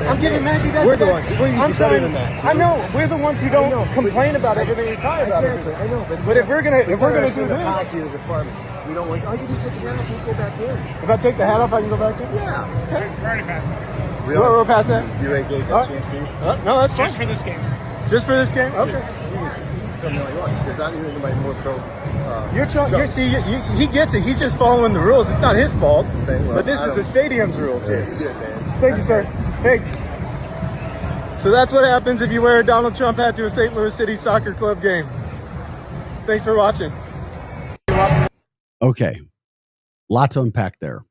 I'm getting mad. You guys. We're the ones. We're usually better than that. I know. We're the ones who don't complain about everything we cry about. Exactly. I know. But if we're gonna do this, policy of the department. We don't want. I can just take the hat off and go back in. If I take the hat off, I can go back in. Yeah. Okay. We're already past that. We're past that. You already gave that chance to you. No, that's fine. Just for this game. Just for this game. Okay. Because I'm hearing anybody more pro. He gets it. He's just following the rules. It's not his fault. But this is the stadium's rules. Yeah, you did, man. Thank you, sir. Hey. So that's what happens if you wear a Donald Trump hat to a St. Louis City Soccer Club game. Thanks for watching. Okay. Lot to unpack there.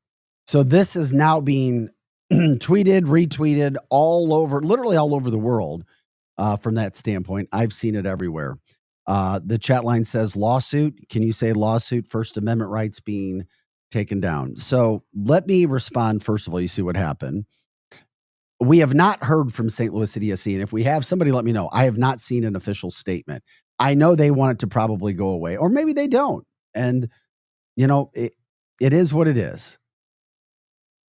So this is now being tweeted, retweeted all over, literally all over the world from that standpoint. I've seen it everywhere. The chat line says lawsuit. Can you say lawsuit? First Amendment rights being taken down. So let me respond. First of all, you see what happened. We have not heard from St. Louis City SC. And if we have, somebody let me know. I have not seen an official statement. I know they want it to probably go away, or maybe they don't. And, you know, it is what it is.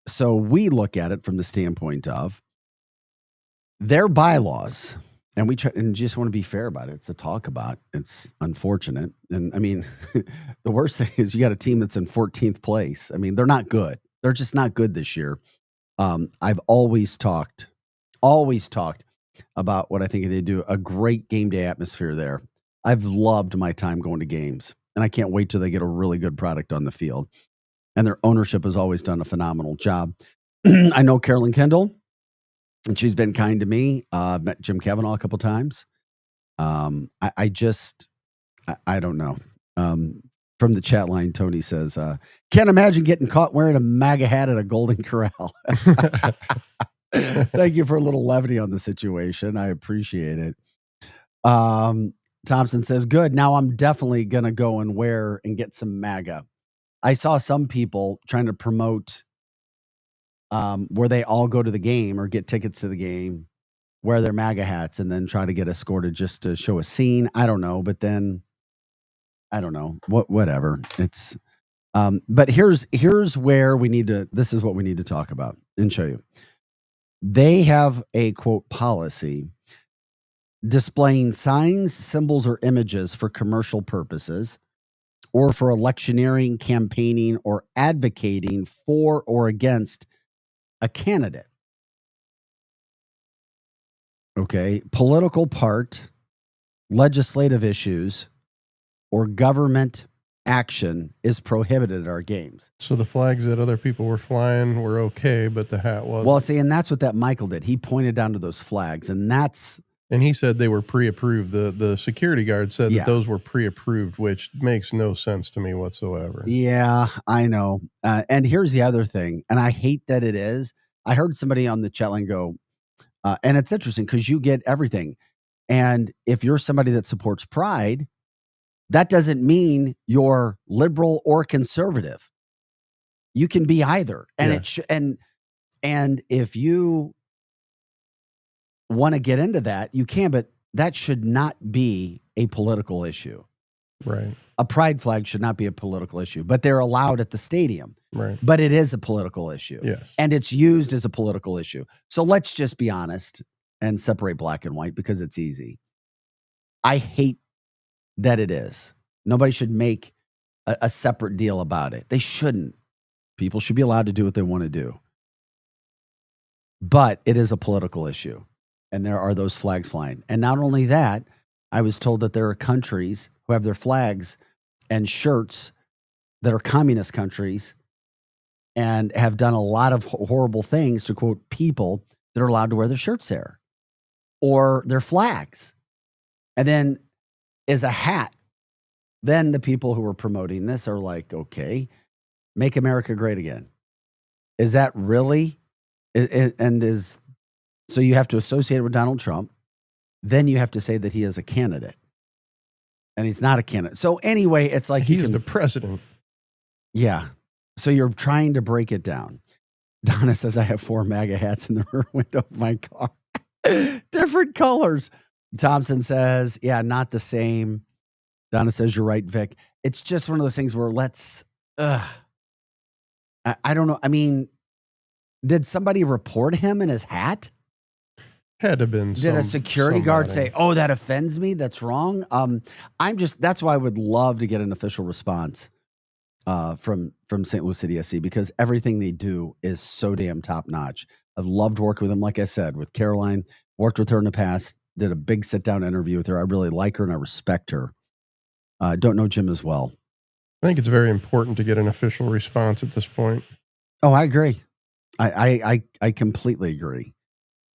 So we look at it from the standpoint of their bylaws. And we try and just want to be fair about it. It's a talk about. It's unfortunate. And I mean, the worst thing is you got a team that's in 14th place. I mean, they're not good. They're just not good this year. I've always talked about what I think they do. A great game day atmosphere there. I've loved my time going to games, and I can't wait till they get a really good product on the field. And their ownership has always done a phenomenal job. I know Carolyn Kendall, and she's been kind to me. I've met Jim Kavanaugh a couple times. I don't know. From the chat line, Tony says, can't imagine getting caught wearing a MAGA hat at a Golden Corral. Thank you for a little levity on the situation. I appreciate it. Thompson says, good. Now I'm definitely going to go and wear and get some MAGA. I saw some people trying to promote where they all go to the game or get tickets to the game, wear their MAGA hats, and then try to get escorted just to show a scene. I don't know. But then I don't know whatever it's, but here's where we need to, this is what we need to talk about and show you. They have a quote policy displaying signs, symbols, or images for commercial purposes or for electioneering, campaigning, or advocating for or against a candidate. Okay. Political part, legislative issues, or government action is prohibited at our games. So the flags that other people were flying were okay, but the hat wasn't. Well, see, and that's what that Michael did. He pointed down to those flags, and that's And he said they were pre-approved. The security guard said that those were pre-approved, which makes no sense to me whatsoever. Yeah, I know. And here's the other thing, and I hate that it is. I heard somebody on the chat line go, and it's interesting because you get everything. And if you're somebody that supports Pride, that doesn't mean you're liberal or conservative. You can be either. And and if you want to get into that, you can, but that should not be a political issue. Right. A pride flag should not be a political issue, but they're allowed at the stadium. Right. But it is a political issue. Yes. And it's used as a political issue. So let's just be honest and separate black and white because it's easy. I hate that it is. Nobody should make a separate deal about it. They shouldn't. People should be allowed to do what they want to do. But it is a political issue. And there are those flags flying. And not only that, I was told that there are countries who have their flags and shirts that are communist countries and have done a lot of horrible things to quote people that are allowed to wear their shirts there or their flags. And then as a hat, then the people who are promoting this are like, okay, make America great again. Is that really? So you have to associate it with Donald Trump. Then you have to say that he is a candidate. And he's not a candidate. So anyway, it's like he's the president. Yeah. So you're trying to break it down. Donna says, I have 4 MAGA hats in the rear window of my car. Different colors. Thompson says, yeah, not the same. Donna says, you're right, Vic. It's just one of those things where I don't know. I mean, did somebody report him in his hat? Had to have been. Did a security guard say, oh, that offends me? That's wrong. That's why I would love to get an official response from St. Louis City SC because everything they do is so damn top notch. I've loved working with them. Like I said, with Caroline, worked with her in the past, did a big sit down interview with her. I really like her and I respect her. Don't know Jim as well. I think it's very important to get an official response at this point. Oh, I agree. I completely agree.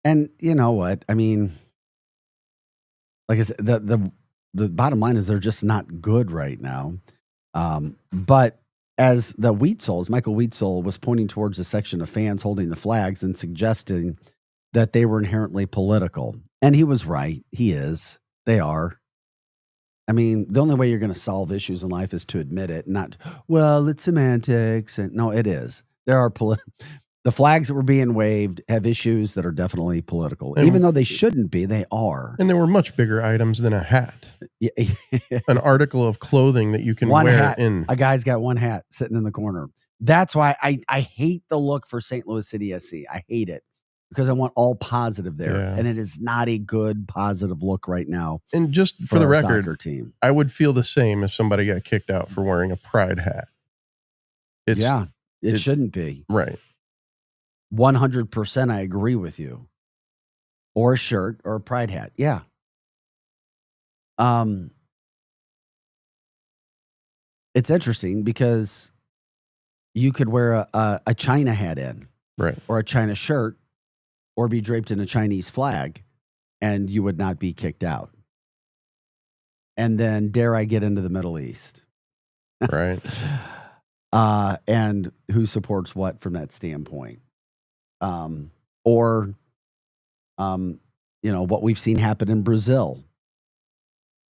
And you know what? I mean, like I said, the bottom line is they're just not good right now. But as the Wheatsoul, Michael Wheatsoul was pointing towards a section of fans holding the flags and suggesting that they were inherently political. And he was right. He is. They are. I mean, the only way you're going to solve issues in life is to admit it, not, well, it's semantics. And no, it is. There are the flags that were being waved have issues that are definitely political. And even though they shouldn't be, they are. And there were much bigger items than a hat. An article of clothing that you can wear hat. in. A guy's got one hat sitting in the corner. That's why I hate the look for St. Louis City SC. I hate it because I want all positive there. Yeah. And it is not a good positive look right now. And just for the record, team. I would feel the same if somebody got kicked out for wearing a pride hat. It shouldn't be. Right. 100% I agree with you. Or a shirt or a pride hat. Yeah. It's interesting because you could wear a China hat in. Right. Or a China shirt or be draped in a Chinese flag and you would not be kicked out. And then dare I get into the Middle East. Right. And who supports what from that standpoint. Or what we've seen happen in Brazil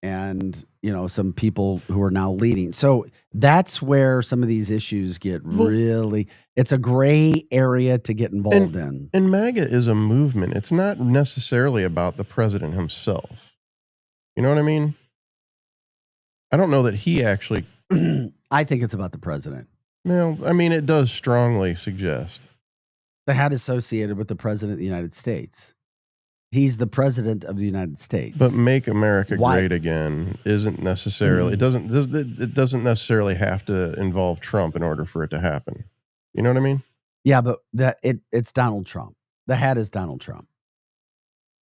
and, some people who are now leading. So that's where some of these issues get really, it's a gray area to get involved in. And MAGA is a movement. It's not necessarily about the president himself. You know what I mean? I don't know that he actually. I think it's about the president. No, I mean, it does strongly suggest. The hat associated with the president of the United States. He's the president of the United States. But make America great again isn't necessarily, it doesn't necessarily have to involve Trump in order for it to happen. You know what I mean? Yeah, but it's Donald Trump. The hat is Donald Trump.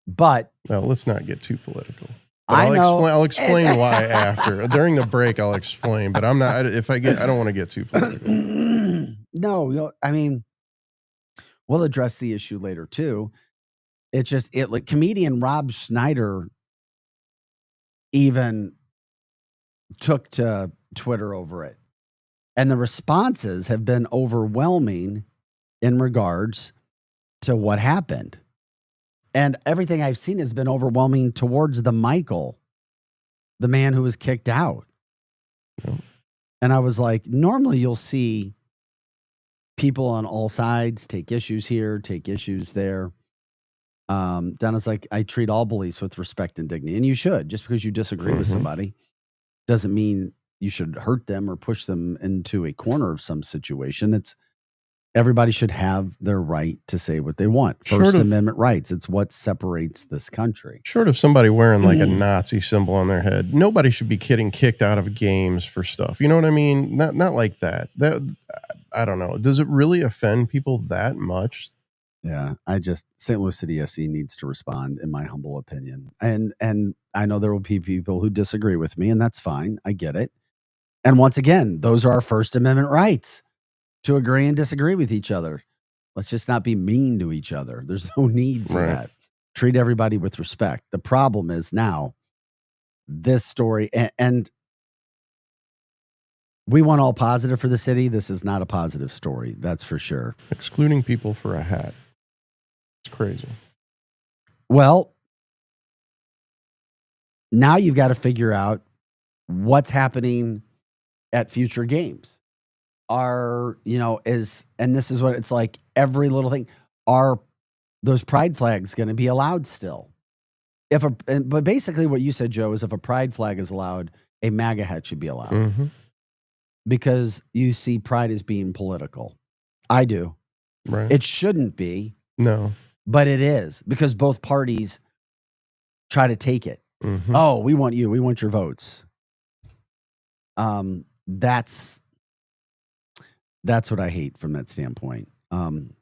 But well, let's not get too political. I'll explain why after. During the break, I'll explain, but I'm not, I don't want to get too political. No, I mean, we'll address the issue later too. like comedian Rob Schneider even took to Twitter over it. And the responses have been overwhelming in regards to what happened. And everything I've seen has been overwhelming towards the Michael, the man who was kicked out. Yep. And I was like, normally you'll see people on all sides take issues here, take issues there. Dennis, like, I treat all beliefs with respect and dignity, and you should. Just because you disagree with somebody doesn't mean you should hurt them or push them into a corner of some situation. It's everybody should have their right to say what they want. First Amendment rights. It's what separates this country. Short of somebody wearing like a Nazi symbol on their head, nobody should be getting kicked out of games for stuff. You know what I mean? Not like that. I don't know. Does it really offend people that much? Yeah, St. Louis City SC needs to respond, in my humble opinion. And I know there will be people who disagree with me, and that's fine. I get it. And once again, those are our First Amendment rights, to agree and disagree with each other. Let's just not be mean to each other. There's no need for that. Treat everybody with respect. The problem is now this story, and we want all positive for the city. This is not a positive story. That's for sure. Excluding people for a hat. It's crazy. Well, now you've got to figure out what's happening at future games. And this is what it's like, every little thing. Are those pride flags going to be allowed still? But basically what you said, Joe, is if a pride flag is allowed, a MAGA hat should be allowed. Because you see pride as being political. I do. Right. It shouldn't be. No. But it is, because both parties try to take it. Oh, we want you. We want your votes. That's what I hate from that standpoint. And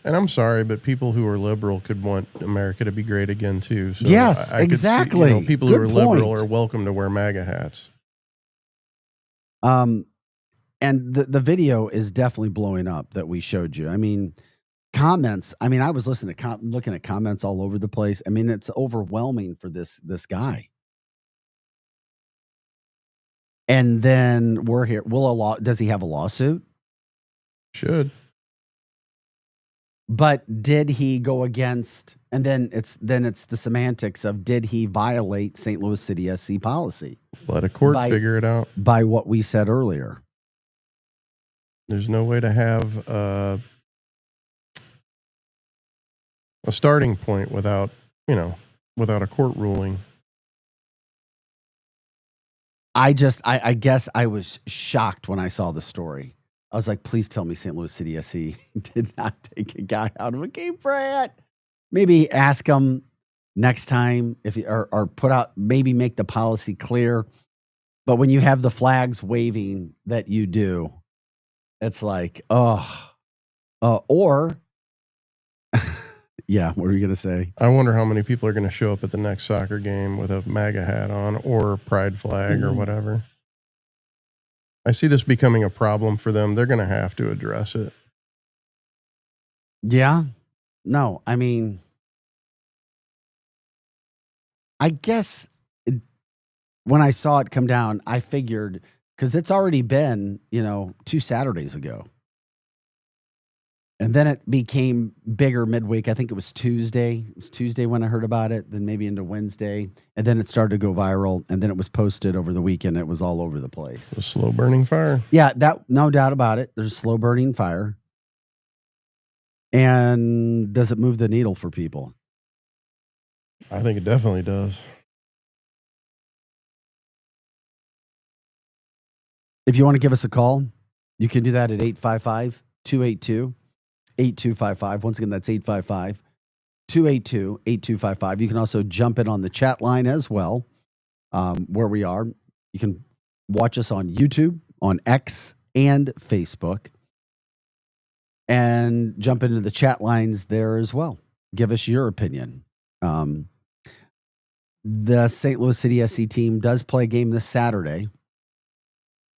I'm sorry, but people who are liberal could want America to be great again too. So yes, exactly. See, people who are liberal are welcome to wear MAGA hats. And the video is definitely blowing up that we showed you. I mean, comments. I mean, I was looking at comments all over the place. I mean, it's overwhelming for this guy. And then we're here. Does he have a lawsuit? Should. But did he go against? And then it's the semantics of, did he violate St. Louis City SC policy? Let a court figure it out. By what we said earlier. There's no way to have a starting point without a court ruling. I guess I was shocked when I saw the story. I was like, please tell me St. Louis City SC did not take a guy out of a game for a hat. Maybe ask him next time or put out, maybe make the policy clear. But when you have the flags waving that you do, it's like, yeah, what were you going to say? I wonder how many people are going to show up at the next soccer game with a MAGA hat on or pride flag or whatever. I see this becoming a problem for them. They're going to have to address it. Yeah. No, I mean, I guess when I saw it come down, I figured, because it's already been, 2 Saturdays ago. And then it became bigger midweek. I think it was Tuesday. It was Tuesday when I heard about it, then maybe into Wednesday. And then it started to go viral. And then it was posted over the weekend. It was all over the place. A slow burning fire. Yeah, no doubt about it. There's a slow burning fire. And does it move the needle for people? I think it definitely does. If you want to give us a call, you can do that at 855-282-8255. Once again, that's 855-282-8255. You can also jump in on the chat line as well, where we are. You can watch us on YouTube, on X, and Facebook. And jump into the chat lines there as well. Give us your opinion. The St. Louis City SC team does play a game this Saturday.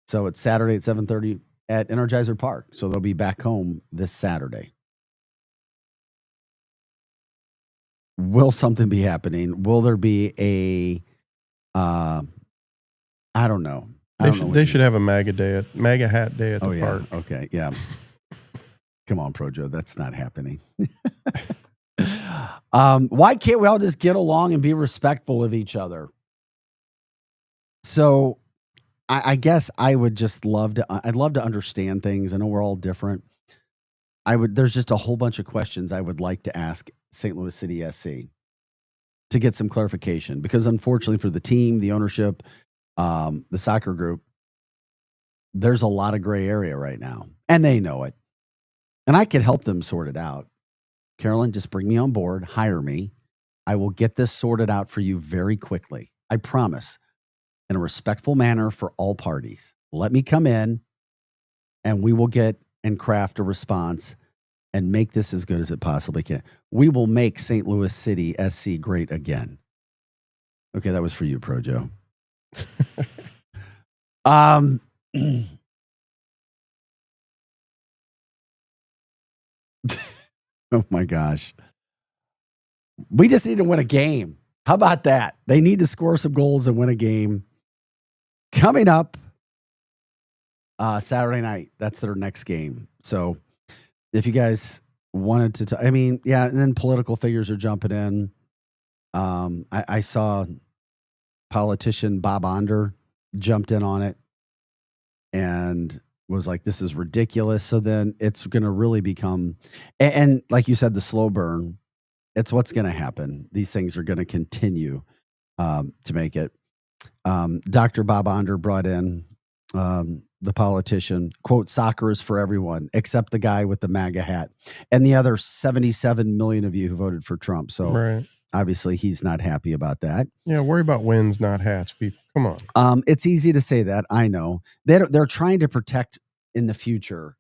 So it's Saturday at 7:30 at Energizer Park. So they'll be back home this Saturday. will something be happening? Will there be a, I don't know. They should have a MAGA hat day at the park. Okay. Yeah. Come on, Projo. That's not happening. Why can't we all just get along and be respectful of each other? So I guess I would just I'd love to understand things. I know we're all different. There's just a whole bunch of questions I would like to ask St. Louis City SC to get some clarification, because unfortunately for the team, the ownership, the soccer group, there's a lot of gray area right now, and they know it. And I could help them sort it out. Carolyn, just bring me on board, hire me. I will get this sorted out for you very quickly. I promise, in a respectful manner for all parties. Let me come in and we will get and craft a response and make this as good as it possibly can. We will make St. Louis City SC great again. Okay, that was for you, Projo. Oh my gosh. We just need to win a game. How about that? They need to score some goals and win a game. Coming up Saturday night, that's their next game. So if you guys wanted to, and then political figures are jumping in. I saw politician Bob Onder jumped in on it and was like, this is ridiculous. So then it's going to really become, and like you said, the slow burn, it's what's going to happen. These things are going to continue to make it. Dr. Bob Onder brought in the politician, quote, soccer is for everyone, except the guy with the MAGA hat and the other 77 million of you who voted for Trump. So obviously he's not happy about that. Yeah, worry about wins, not hats, people. Come on. It's easy to say that. I know. They're trying to protect in the future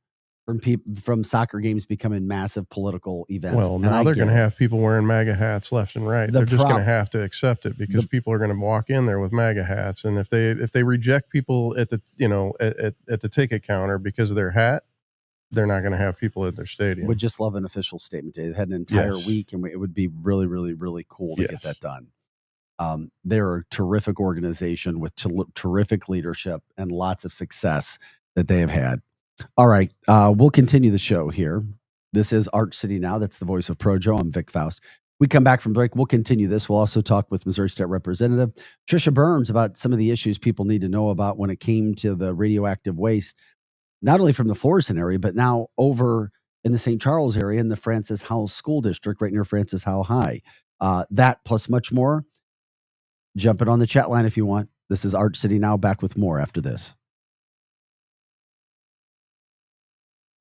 from soccer games becoming massive political events. Well, now they're going to have people wearing MAGA hats left and right. They're just going to have to accept it because people are going to walk in there with MAGA hats, and if they reject people at the at the ticket counter because of their hat, they're not going to have people at their stadium. Would just love an official statement. They had an entire week, and it would be really, really, really cool to get that done. They're a terrific organization with terrific leadership and lots of success that they have had. All right. We'll continue the show here. This is Arch City Now. That's the voice of Projo. I'm Vic Faust. We come back from break. We'll continue this. We'll also talk with Missouri State Representative Tricia Burns about some of the issues people need to know about when it came to the radioactive waste, not only from the Florissant area, but now over in the St. Charles area in the Francis Howell School District, right near Francis Howell High. That plus much more. Jump in on the chat line if you want. This is Arch City Now, back with more after this.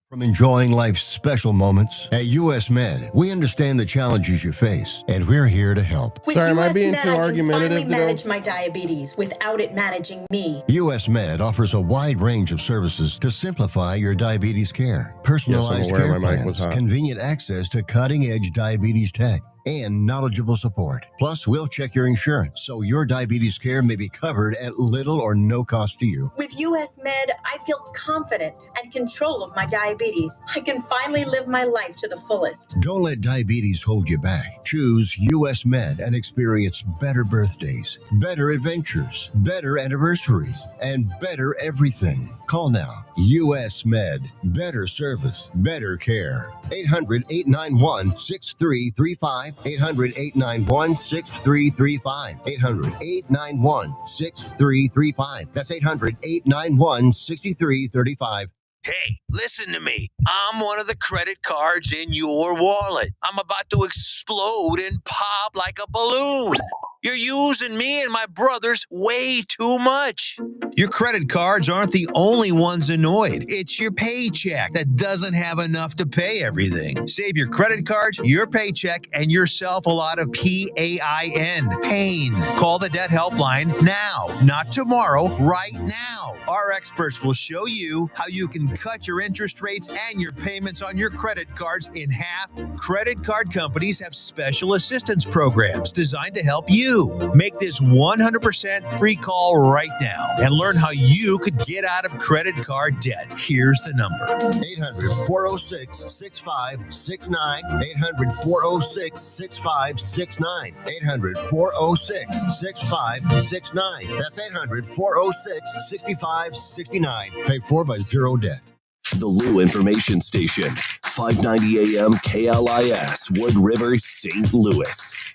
From enjoying life's special moments, at U.S. Med, we understand the challenges you face, and we're here to help. With Sorry, am I US being Med, too argumentative? I can finally manage my diabetes without it managing me. U.S. Med offers a wide range of services to simplify your diabetes care. Personalized care plans, convenient access to cutting-edge diabetes tech, and knowledgeable support. Plus, we'll check your insurance so your diabetes care may be covered at little or no cost to you. With US Med, I feel confident and control of my diabetes. I can finally live my life to the fullest. Don't let diabetes hold you back. Choose US Med and experience better birthdays, better adventures, better anniversaries, and better everything. Call now. US Med. Better service, better care. 800-891-6335. 800-891-6335. 800-891-6335. That's 800-891-6335. Hey, listen to me. I'm one of the credit cards in your wallet. I'm about to explode and pop like a balloon. You're using me and my brothers way too much. Your credit cards aren't the only ones annoyed. It's your paycheck that doesn't have enough to pay everything. Save your credit cards, your paycheck, and yourself a lot of PAIN. Pain. Call the debt helpline now, not tomorrow, right now. Our experts will show you how you can cut your interest rates and your payments on your credit cards in half. Credit card companies have special assistance programs designed to help you. Make this 100% free call right now and learn how you could get out of credit card debt. Here's the number. 800-406-6569. 800-406-6569. 800-406-6569. That's 800-406-6569. Paid for by Zero Debt. The Lou Information Station, 590 AM KLIS, Wood River, St. Louis.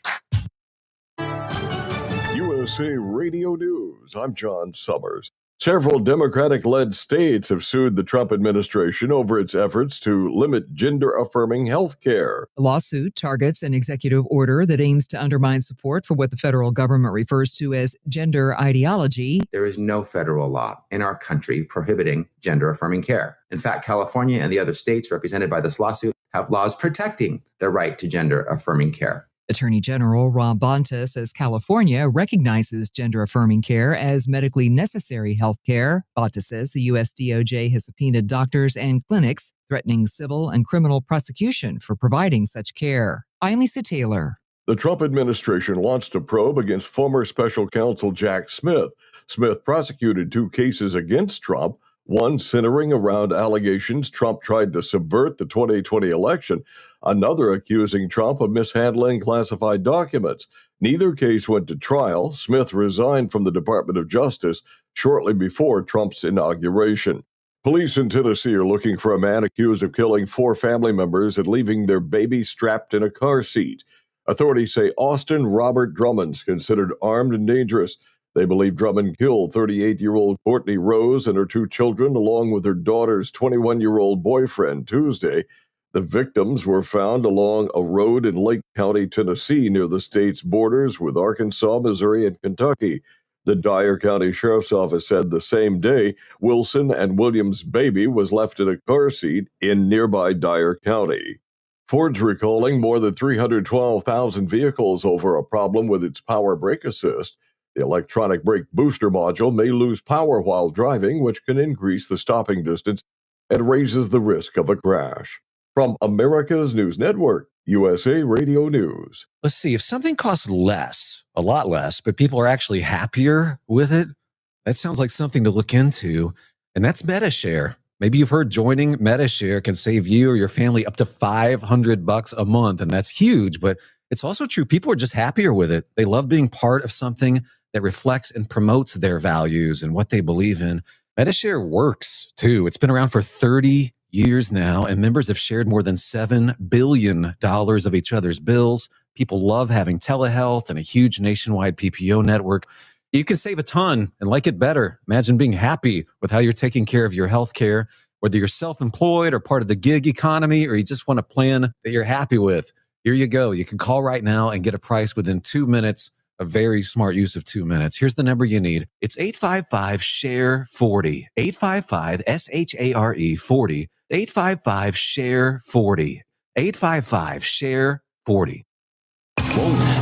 USA Radio News. I'm John Summers. Several Democratic-led states have sued the Trump administration over its efforts to limit gender-affirming health care. The lawsuit targets an executive order that aims to undermine support for what the federal government refers to as gender ideology. There is no federal law in our country prohibiting gender-affirming care. In fact, California and the other states represented by this lawsuit have laws protecting the right to gender-affirming care. Attorney General Rob Bonta says California recognizes gender-affirming care as medically necessary health care. Bonta says the U.S. DOJ has subpoenaed doctors and clinics, threatening civil and criminal prosecution for providing such care. I'm Lisa Taylor. The Trump administration launched a probe against former special counsel Jack Smith. Smith prosecuted 2 cases against Trump, one centering around allegations Trump tried to subvert the 2020 election, another accusing Trump of mishandling classified documents. Neither case went to trial. Smith resigned from the Department of Justice shortly before Trump's inauguration. Police in Tennessee are looking for a man accused of killing 4 family members and leaving their baby strapped in a car seat. Authorities say Austin Robert Drummond's considered armed and dangerous. They believe Drummond killed 38-year-old Courtney Rose and her 2 children, along with her daughter's 21-year-old boyfriend, Tuesday. The victims were found along a road in Lake County, Tennessee, near the state's borders with Arkansas, Missouri, and Kentucky. The Dyer County Sheriff's Office said the same day Wilson and Williams' baby was left in a car seat in nearby Dyer County. Ford's recalling more than 312,000 vehicles over a problem with its power brake assist. The electronic brake booster module may lose power while driving, which can increase the stopping distance and raises the risk of a crash. From America's News Network, USA Radio News. Let's see, if something costs less, a lot less, but people are actually happier with it, that sounds like something to look into, and that's MediShare. Maybe you've heard joining MediShare can save you or your family up to $500 a month, and that's huge, but it's also true. People are just happier with it. They love being part of something that reflects and promotes their values and what they believe in. MediShare works, too. It's been around for 30 years now, and members have shared more than $7 billion of each other's bills. People love having telehealth and a huge nationwide PPO network. You can save a ton and like it better. Imagine being happy with how you're taking care of your health care, whether you're self-employed or part of the gig economy, or you just want a plan that you're happy with. Here you go. You can call right now and get a price within 2 minutes. A very smart use of 2 minutes. Here's the number you need. It's 855-SHARE-40. 855-SHARE-40. 855-SHARE-40. 855-SHARE-40.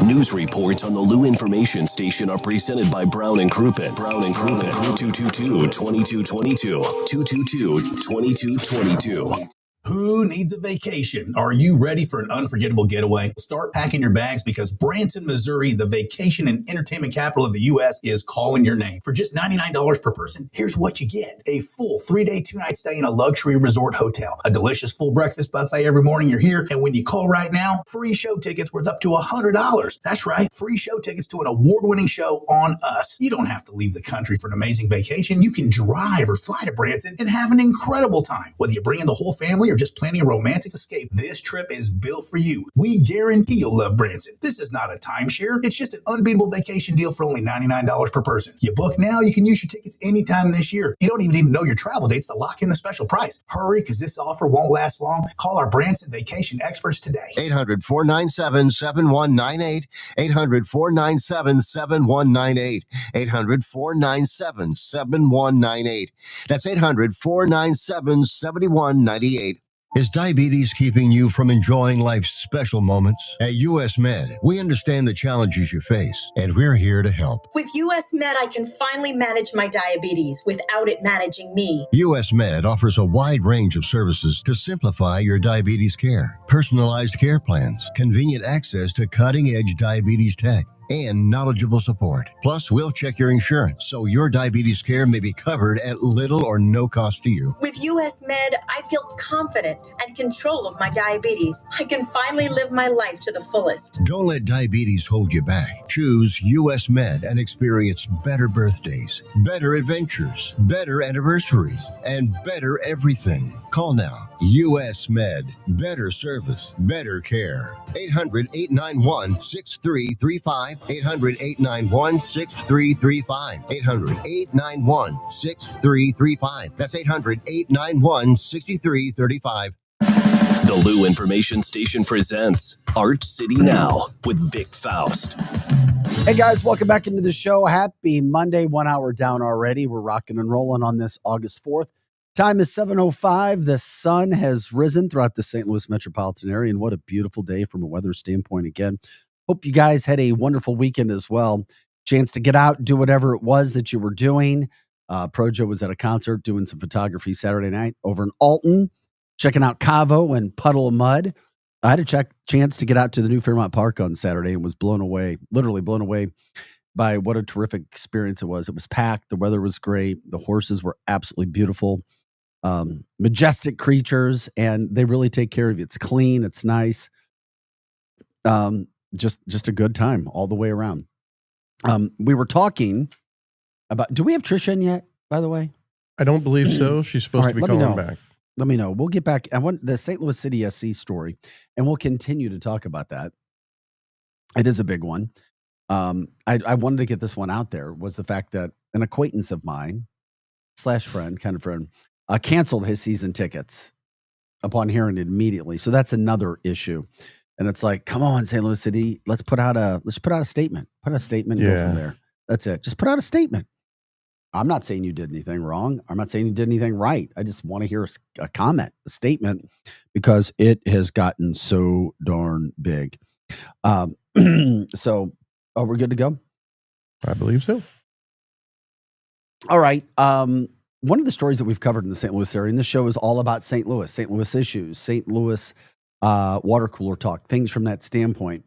News reports on the Lou Information Station are presented by Brown and Crouppen. Brown and Crouppen, 222-2222. 222-2222. Who needs a vacation? Are you ready for an unforgettable getaway? Start packing your bags because Branson, Missouri, the vacation and entertainment capital of the U.S., is calling your name. For just $99 per person, here's what you get. A full 3-day, 2-night stay in a luxury resort hotel. A delicious full breakfast buffet every morning you're here. And when you call right now, free show tickets worth up to $100. That's right, free show tickets to an award-winning show on us. You don't have to leave the country for an amazing vacation. You can drive or fly to Branson and have an incredible time. Whether you bring in the whole family or just planning a romantic escape, this trip is built for you. We guarantee you'll love Branson. This is not a timeshare. It's just an unbeatable vacation deal for only $99 per person. You book now, you can use your tickets anytime this year. You don't even need to know your travel dates to lock in the special price. Hurry, because this offer won't last long. Call our Branson vacation experts today. 800-497-7198. 800-497-7198. 800-497-7198. That's 800-497-7198. Is diabetes keeping you from enjoying life's special moments? At US Med, we understand the challenges you face, and we're here to help. With US Med, I can finally manage my diabetes without it managing me. US Med offers a wide range of services to simplify your diabetes care. Personalized care plans, convenient access to cutting-edge diabetes tech, and knowledgeable support. Plus, we'll check your insurance so your diabetes care may be covered at little or no cost to you. With US Med, I feel confident and control of my diabetes. I can finally live my life to the fullest. Don't let diabetes hold you back. Choose US Med and experience better birthdays, better adventures, better anniversaries, and better everything. Call now. US Med. Better service, better care. 800-891-6335. 800-891-6335. 800-891-6335. That's 800-891-6335. The Lou Information Station presents Arch City Now with Vic Faust. Hey guys, welcome back into the show. Happy Monday, 1 hour down already. We're rocking and rolling on this August 4th. Time is 7:05. The sun has risen throughout the St. Louis metropolitan area, and what a beautiful day from a weather standpoint again. Hope you guys had a wonderful weekend as well. Chance to get out, do whatever it was that you were doing. Projo was at a concert doing some photography Saturday night over in Alton, checking out Cavo and Puddle of Mud. I had a chance to get out to the new Fairmont Park on Saturday and was blown away, literally blown away by what a terrific experience it was. It was packed. The weather was great. The horses were absolutely beautiful. Majestic creatures, and they really take care of you. It's clean. It's nice. Just a good time all the way around. We were talking about, do we have Trisha in yet, by the way? I don't believe so. She's supposed to be calling back. Let me know. We'll get back. I want the St. Louis City SC story, and we'll continue to talk about that. It is a big one. I wanted to get this one out there, was the fact that an acquaintance of mine / friend, kind of friend, canceled his season tickets upon hearing it immediately. So that's another issue. And it's like, come on, St. Louis City, let's put out a statement. Put out a statement and go from there. That's it. Just put out a statement. I'm not saying you did anything wrong. I'm not saying you did anything right. I just want to hear a comment, a statement, because it has gotten so darn big. So, we're good to go? I believe so. All right. One of the stories that we've covered in the St. Louis area, and this show is all about St. Louis issues, St. Louis water cooler talk, things from that standpoint.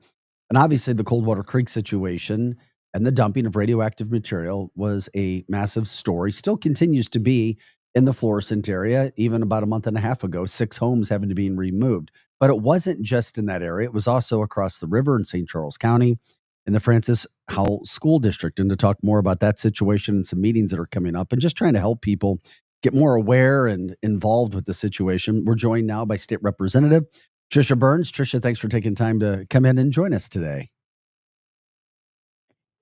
And obviously the Coldwater Creek situation and the dumping of radioactive material was a massive story, still continues to be in the Florissant area. Even about a month and a half ago, 6 homes having to be removed. But it wasn't just in that area. It was also across the river in St. Charles County in the Francis Howell School District. And to talk more about that situation and some meetings that are coming up and just trying to help people get more aware and involved with the situation, we're joined now by State Representative Trisha Burns. Trisha, thanks for taking time to come in and join us today.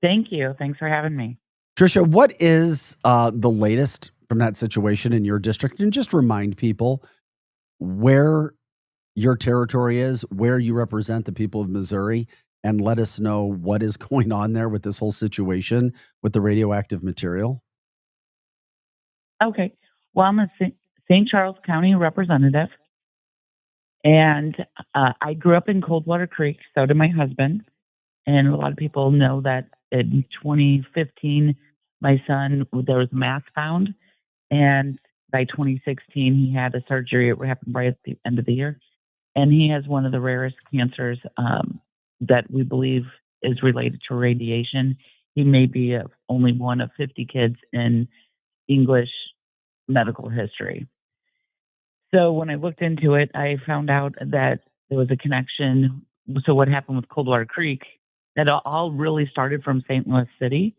Thank you. Thanks for having me. Trisha, what is the latest from that situation in your district? And just remind people where your territory is, where you represent the people of Missouri, and let us know what is going on there with this whole situation with the radioactive material. Okay. Well, I'm a St. Charles County representative, and I grew up in Coldwater Creek. So did my husband. And a lot of people know that in 2015, my son, there was a mass found. And by 2016, he had a surgery. It happened right at the end of the year. And he has one of the rarest cancers that we believe is related to radiation. He may be only one of 50 kids in English medical history. So when I looked into it, I found out that there was a connection. So what happened with Coldwater Creek, that all really started from St. Louis City,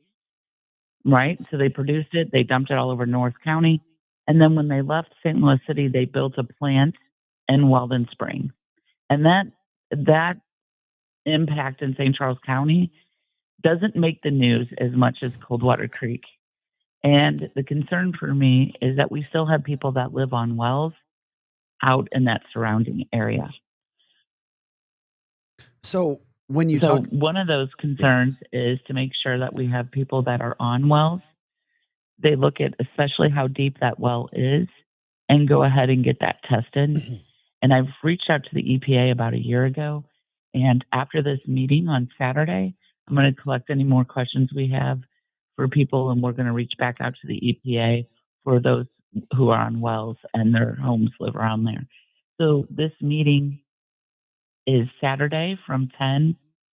right? So they produced it, they dumped it all over North County. And then when they left St. Louis City, they built a plant in Weldon Spring. And that impact in St. Charles County doesn't make the news as much as Coldwater Creek. And the concern for me is that we still have people that live on wells out in that surrounding area. So when you talk, one of those concerns is to make sure that we have people that are on wells. They look at especially how deep that well is and go ahead and get that tested. And I've reached out to the EPA about a year ago. And after this meeting on Saturday, I'm going to collect any more questions we have for people, and we're going to reach back out to the EPA for those who are on wells and their homes live around there. So this meeting is Saturday from 10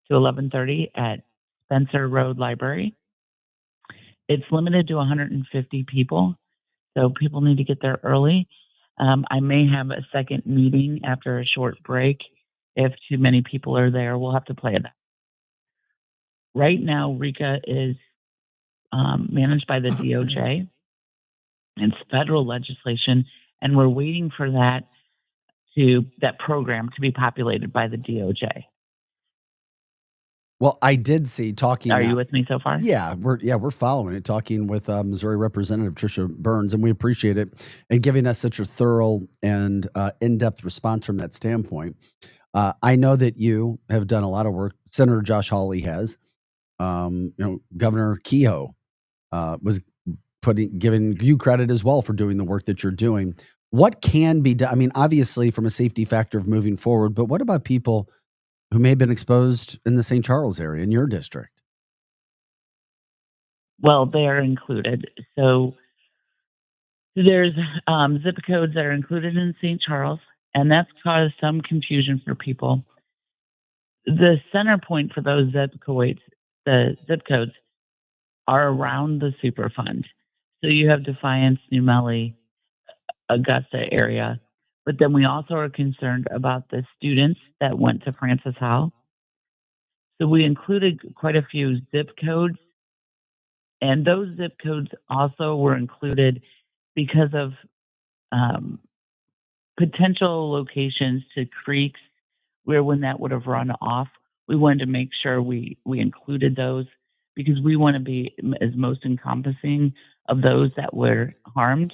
to 11:30 at Spencer Road Library. It's limited to 150 people, so people need to get there early. I may have a second meeting after a short break. If too many people are there, we'll have to play that. Right now, RECA is managed by the DOJ. It's federal legislation, and we're waiting for that program to be populated by the DOJ. Well, I did see talking. Are you with me so far? Yeah, we're following it. Talking with Missouri Representative Tricia Burns, and we appreciate it and giving us such a thorough and in-depth response from that standpoint. I know that you have done a lot of work. Senator Josh Hawley has. Governor Kehoe was giving you credit as well for doing the work that you're doing. What can be done? I mean, obviously, from a safety factor of moving forward, but what about people who may have been exposed in the St. Charles area in your district? Well, they are included. So there's zip codes that are included in St. Charles, and that's caused some confusion for people. The center point for those zip codes are around the Superfund. So you have Defiance, New Melle, Augusta area. But then we also are concerned about the students that went to Francis Howell. So we included quite a few zip codes. And those zip codes also were included because of potential locations to creeks where when that would have run off, we wanted to make sure we included those because we want to be as most encompassing of those that were harmed.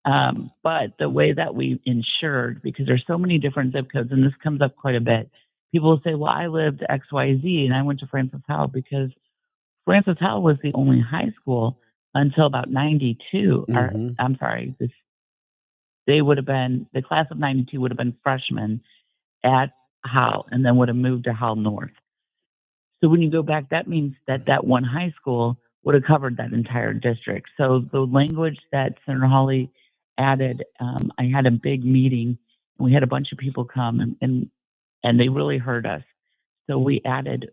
But the way that we insured, because there's so many different zip codes, and this comes up quite a bit, people will say, well, I lived XYZ and I went to Francis Howell because Francis Howell was the only high school until about 92. Mm-hmm. I'm sorry, they would have been, the class of 92 would have been freshmen at Howell and then would have moved to Howell North. So when you go back, that means that one high school would have covered that entire district. So the language that Senator Hawley added, I had a big meeting and we had a bunch of people come and they really heard us. So we added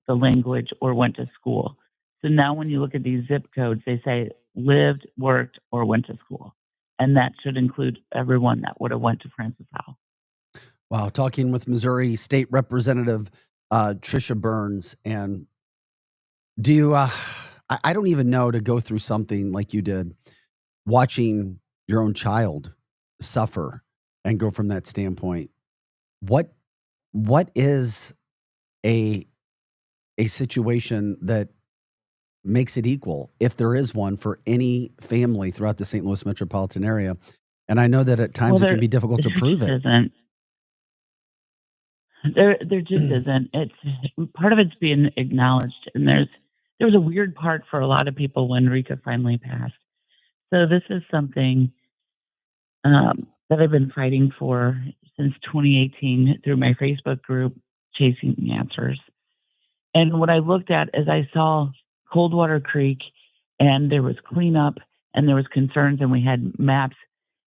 the language or went to school. So now when you look at these zip codes, they say lived, worked, or went to school. And that should include everyone that would have went to Francis Howell. Wow. Talking with Missouri State Representative Tricia Burns. And do you, I don't even know, to go through something like you did, watching your own child suffer and go from that standpoint. What is a situation that makes it equal, if there is one, for any family throughout the St. Louis metropolitan area? And I know that at times it can be difficult to prove it. There just isn't. It's part of it's being acknowledged, and there was a weird part for a lot of people when RECA finally passed. So this is something that I've been fighting for since 2018 through my Facebook group, Chasing the Answers. And what I looked at is I saw Coldwater Creek, and there was cleanup, and there was concerns, and we had maps,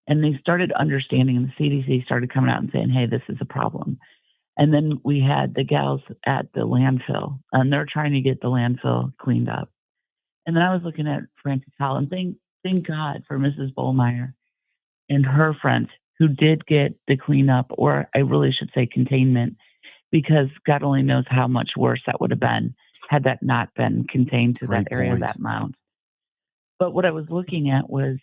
and they started understanding, and the CDC started coming out and saying, hey, this is a problem. And then we had the gals at the landfill, and they're trying to get the landfill cleaned up. And then I was looking at Francis Howell, and thank God for Mrs. Bollmeyer and her friends who did get the cleanup, or I really should say containment, because God only knows how much worse that would have been had that not been contained to that area of that mound. But what I was looking at was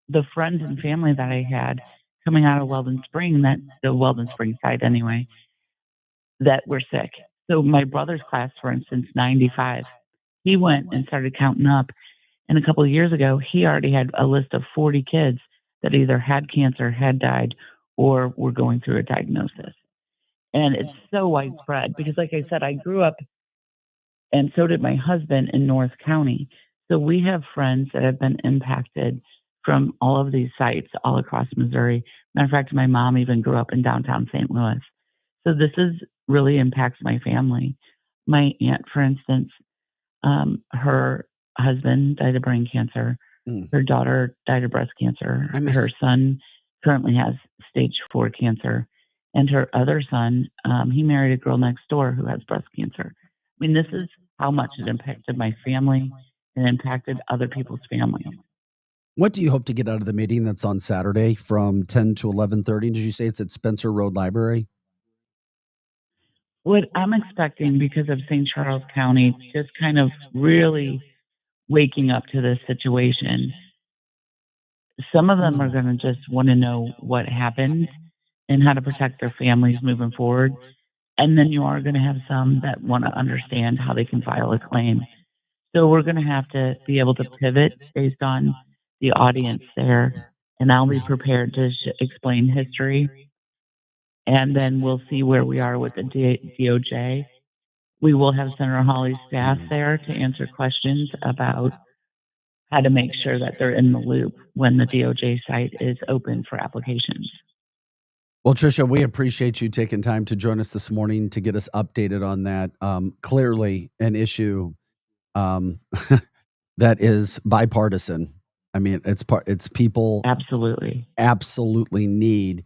the friends and family that I had coming out of Weldon Spring, the Weldon Spring site anyway, that were sick. So my brother's class, for instance, 95, he went and started counting up. And a couple of years ago, he already had a list of 40 kids that either had cancer, had died, or were going through a diagnosis. And it's so widespread because, like I said, I grew up, and so did my husband, in North County. So we have friends that have been impacted from all of these sites all across Missouri. Matter of fact, my mom even grew up in downtown St. Louis. So this really impacts my family. My aunt, for instance, her husband died of brain cancer. Her daughter died of breast cancer. Her son currently has stage 4 cancer. And her other son, he married a girl next door who has breast cancer. I mean, this is how much it impacted my family and impacted other people's families. What do you hope to get out of the meeting that's on Saturday from 10 to 11:30? Did you say it's at Spencer Road Library? What I'm expecting, because of St. Charles County just kind of really waking up to this situation, some of them are going to just want to know what happened and how to protect their families moving forward. And then you are going to have some that want to understand how they can file a claim. So we're going to have to be able to pivot based on the audience there. And I'll be prepared to explain history. And then we'll see where we are with the DOJ. We will have Senator Hawley's staff there to answer questions about how to make sure that they're in the loop when the DOJ site is open for applications. Well, Tricia, we appreciate you taking time to join us this morning to get us updated on that. Clearly an issue that is bipartisan. I mean, it's people absolutely need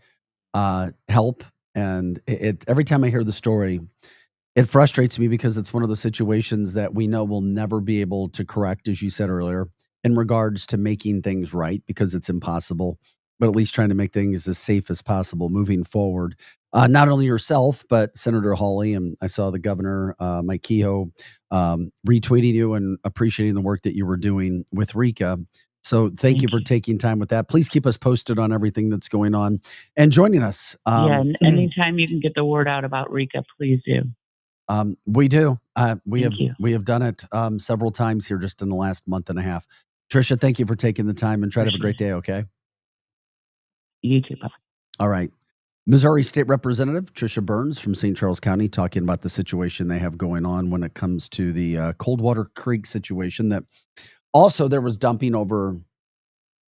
help. And every time I hear the story, it frustrates me because it's one of those situations that we know we'll never be able to correct, as you said earlier, in regards to making things right, because it's impossible, but at least trying to make things as safe as possible moving forward. Not only yourself, but Senator Hawley, and I saw the governor, Mike Kehoe, retweeting you and appreciating the work that you were doing with RICA. So thank you for taking time with that. Please keep us posted on everything that's going on and joining us. And anytime you can get the word out about RICA, please do. We do. We have done it several times here just in the last month and a half. Tricia, thank you for taking the time, and try to have a great day, okay? You too. Bye. All right. Missouri State Representative Tricia Burns from St. Charles County talking about the situation they have going on when it comes to the Coldwater Creek situation that also there was dumping over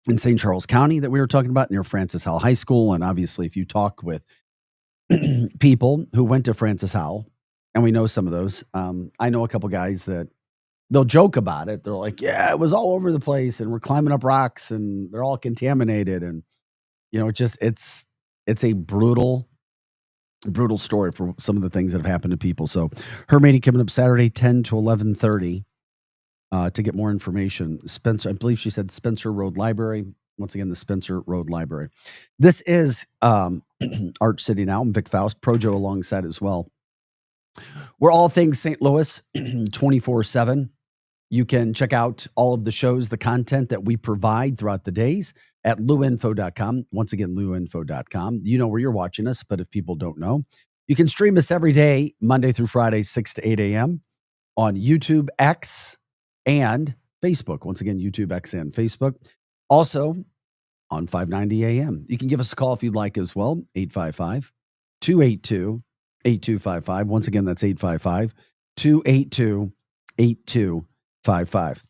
in St. Charles County that we were talking about near Francis Howell High School. And obviously, if you talk with people who went to Francis Howell, and we know some of those, I know a couple guys that they'll joke about it. They're like, yeah, it was all over the place and we're climbing up rocks and they're all contaminated. And, you know, it's a brutal story for some of the things that have happened to people. So her meeting coming up Saturday, 10 to 11:30 to get more information. Spencer, I believe she said Spencer Road Library. Once again, the Spencer Road Library. This is Arch City Now. I'm Vic Faust, Projo alongside as well. We're all things St. Louis 24/7. You can check out all of the shows, the content that we provide throughout the days at luinfo.com. Once again, luinfo.com. You know where you're watching us, but if people don't know, you can stream us every day, Monday through Friday, 6 to 8 a.m. on YouTube, X, and Facebook. Once again, YouTube, X, and Facebook. Also on 590 a.m. You can give us a call if you'd like as well, 855-282-8255. Once again, that's 855-282-8255.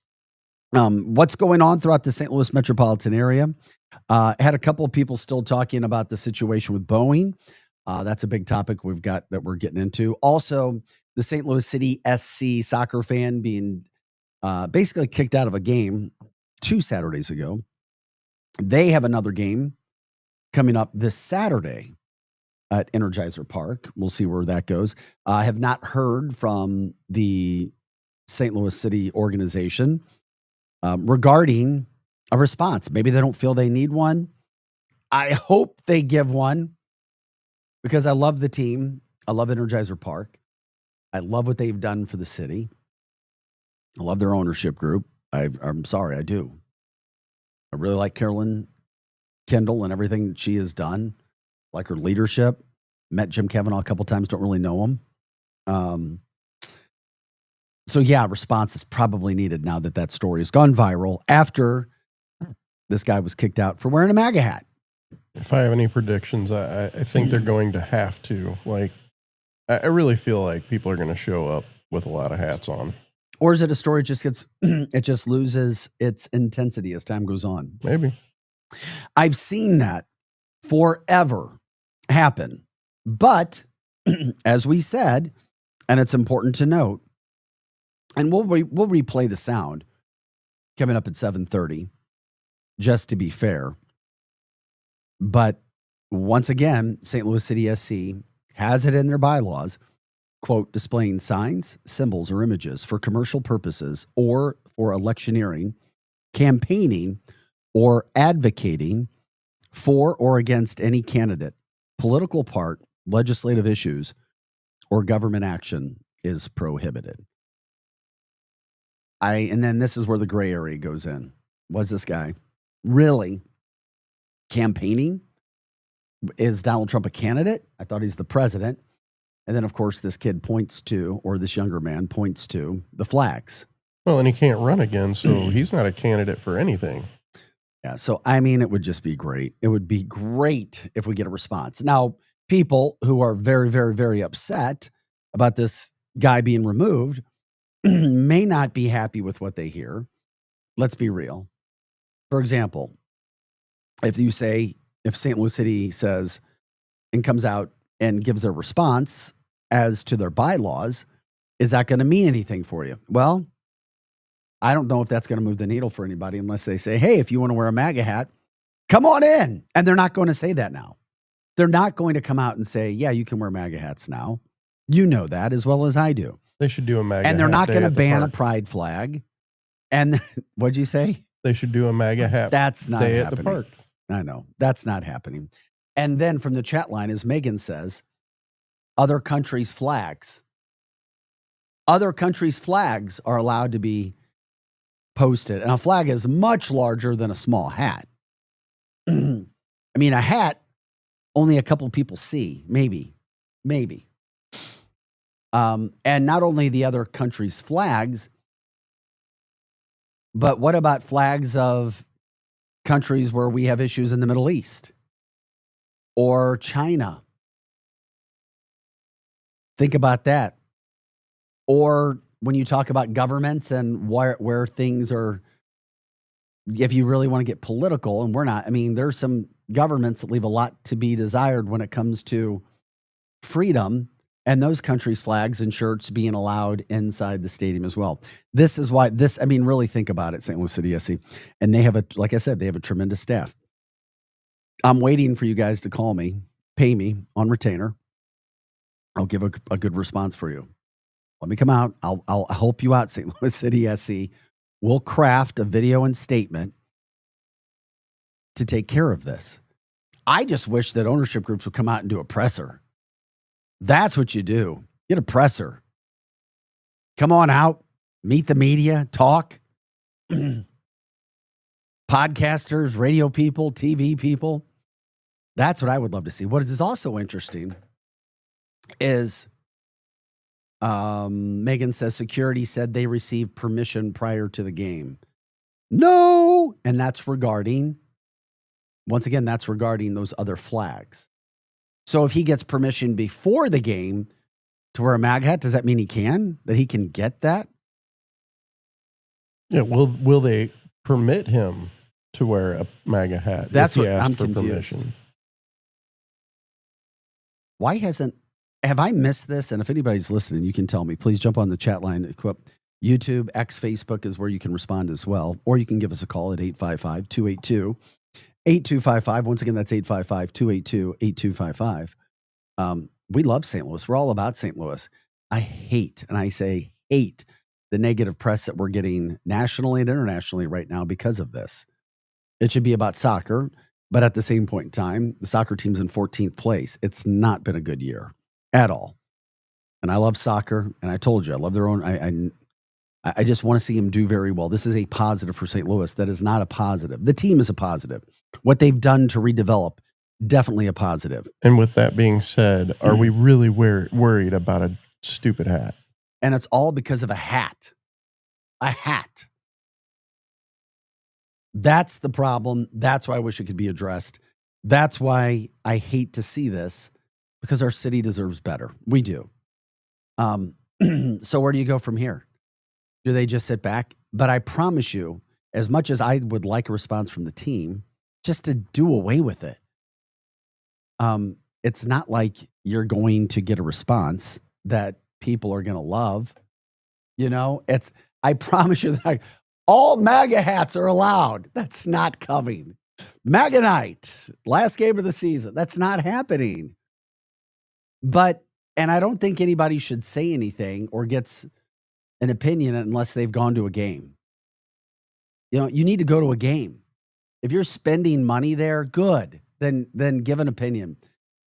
What's going on throughout the St. Louis metropolitan area? Had a couple of people still talking about the situation with Boeing. That's a big topic we're getting into. Also, the St. Louis City SC soccer fan being basically kicked out of a game 2 Saturdays ago. They have another game coming up this Saturday at Energizer Park. We'll see where that goes. I have not heard from the St. Louis City organization regarding a response. Maybe they don't feel they need one. I hope they give one because I love the team. I love Energizer Park. I love what they've done for the city. I love their ownership group. I'm sorry, I do. I really like Carolyn Kendall and everything that she has done. Like her leadership. Met Jim Kavanaugh a couple times. Don't really know him. So yeah, response is probably needed now that story has gone viral after this guy was kicked out for wearing a MAGA hat. If I have any predictions, I think they're going to have to. Like, I really feel like people are going to show up with a lot of hats on. Or is it a story it just loses its intensity as time goes on? Maybe. I've seen that forever happen. But as we said, and it's important to note, and we'll replay the sound coming up at 7:30, just to be fair. But once again, St. Louis City SC has it in their bylaws, quote, displaying signs, symbols, or images for commercial purposes or for electioneering, campaigning, or advocating for or against any candidate, political part, legislative issues, or government action is prohibited. And then this is where the gray area goes in. Was this guy really campaigning? Is Donald Trump a candidate? I thought he's the president. And then, of course, this kid points to, or this younger man points to, the flags. Well, and he can't run again, so he's not a candidate for anything. Yeah, so, I mean, it would just be great. It would be great if we get a response. Now, people who are very, very, very upset about this guy being removed may not be happy with what they hear. Let's be real. For example, if St. Louis City says and comes out and gives a response as to their bylaws, is that going to mean anything for you? Well, I don't know if that's going to move the needle for anybody unless they say, hey, if you want to wear a MAGA hat, come on in. And they're not going to say that now. They're not going to come out and say, yeah, you can wear MAGA hats now. You know that as well as I do. They should do a MAGA hat. And they're not going to ban a pride flag. And what'd you say? They should do a MAGA hat. That's not day happening. At the park. I know. That's not happening. And then from the chat line, as Megan says, other countries' flags. Other countries' flags are allowed to be posted. And a flag is much larger than a small hat. I mean, a hat, only a couple people see. Maybe. And not only the other countries' flags, but what about flags of countries where we have issues in the Middle East or China? Think about that. Or when you talk about governments and where things are, if you really want to get political, and we're not, I mean, there's some governments that leave a lot to be desired when it comes to freedom and those countries' flags and shirts being allowed inside the stadium as well. This is why I mean, really think about it, St. Louis City SC. And they have like I said, they have a tremendous staff. I'm waiting for you guys to call me, pay me on retainer. I'll give a good response for you. Let me come out. I'll help you out, St. Louis City SC. We'll craft a video and statement to take care of this. I just wish that ownership groups would come out and do a presser. That's what you do. Get a presser. Come on out, meet the media, talk. Podcasters, radio people, TV people. That's what I would love to see. What is also interesting is Megan says security said they received permission prior to the game. No. And that's regarding, once again, that's regarding those other flags. So if he gets permission before the game to wear a MAGA hat, does that mean that he can get that? Yeah. Will they permit him to wear a MAGA hat? That's what I'm confused. Permission? Why have I missed this? And if anybody's listening, you can tell me. Please jump on the chat line. YouTube, X, Facebook is where you can respond as well. Or you can give us a call at 855-282-8255. Once again, that's 855-282-8255. We love St. Louis. We're all about St. Louis. I hate, and I say hate, the negative press that we're getting nationally and internationally right now because of this. It should be about soccer, but at the same point in time, the soccer team's in 14th place. It's not been a good year at all. And I love soccer, and I told you, I love their own. I just want to see them do very well. This is a positive for St. Louis. That is not a positive. The team is a positive. What they've done to redevelop, definitely a positive. And with that being said, are we really worried about a stupid hat? And it's all because of a hat. A hat. That's the problem. That's why I wish it could be addressed. That's why I hate to see this, because our city deserves better. We do. So where do you go from here? Do they just sit back? But I promise you, as much as I would like a response from the team, just to do away with it. It's not like you're going to get a response that people are going to love. I promise you that all MAGA hats are allowed. That's not coming. MAGA night, last game of the season. That's not happening. And I don't think anybody should say anything or gets an opinion unless they've gone to a game. You need to go to a game. If you're spending money there, good. Then give an opinion.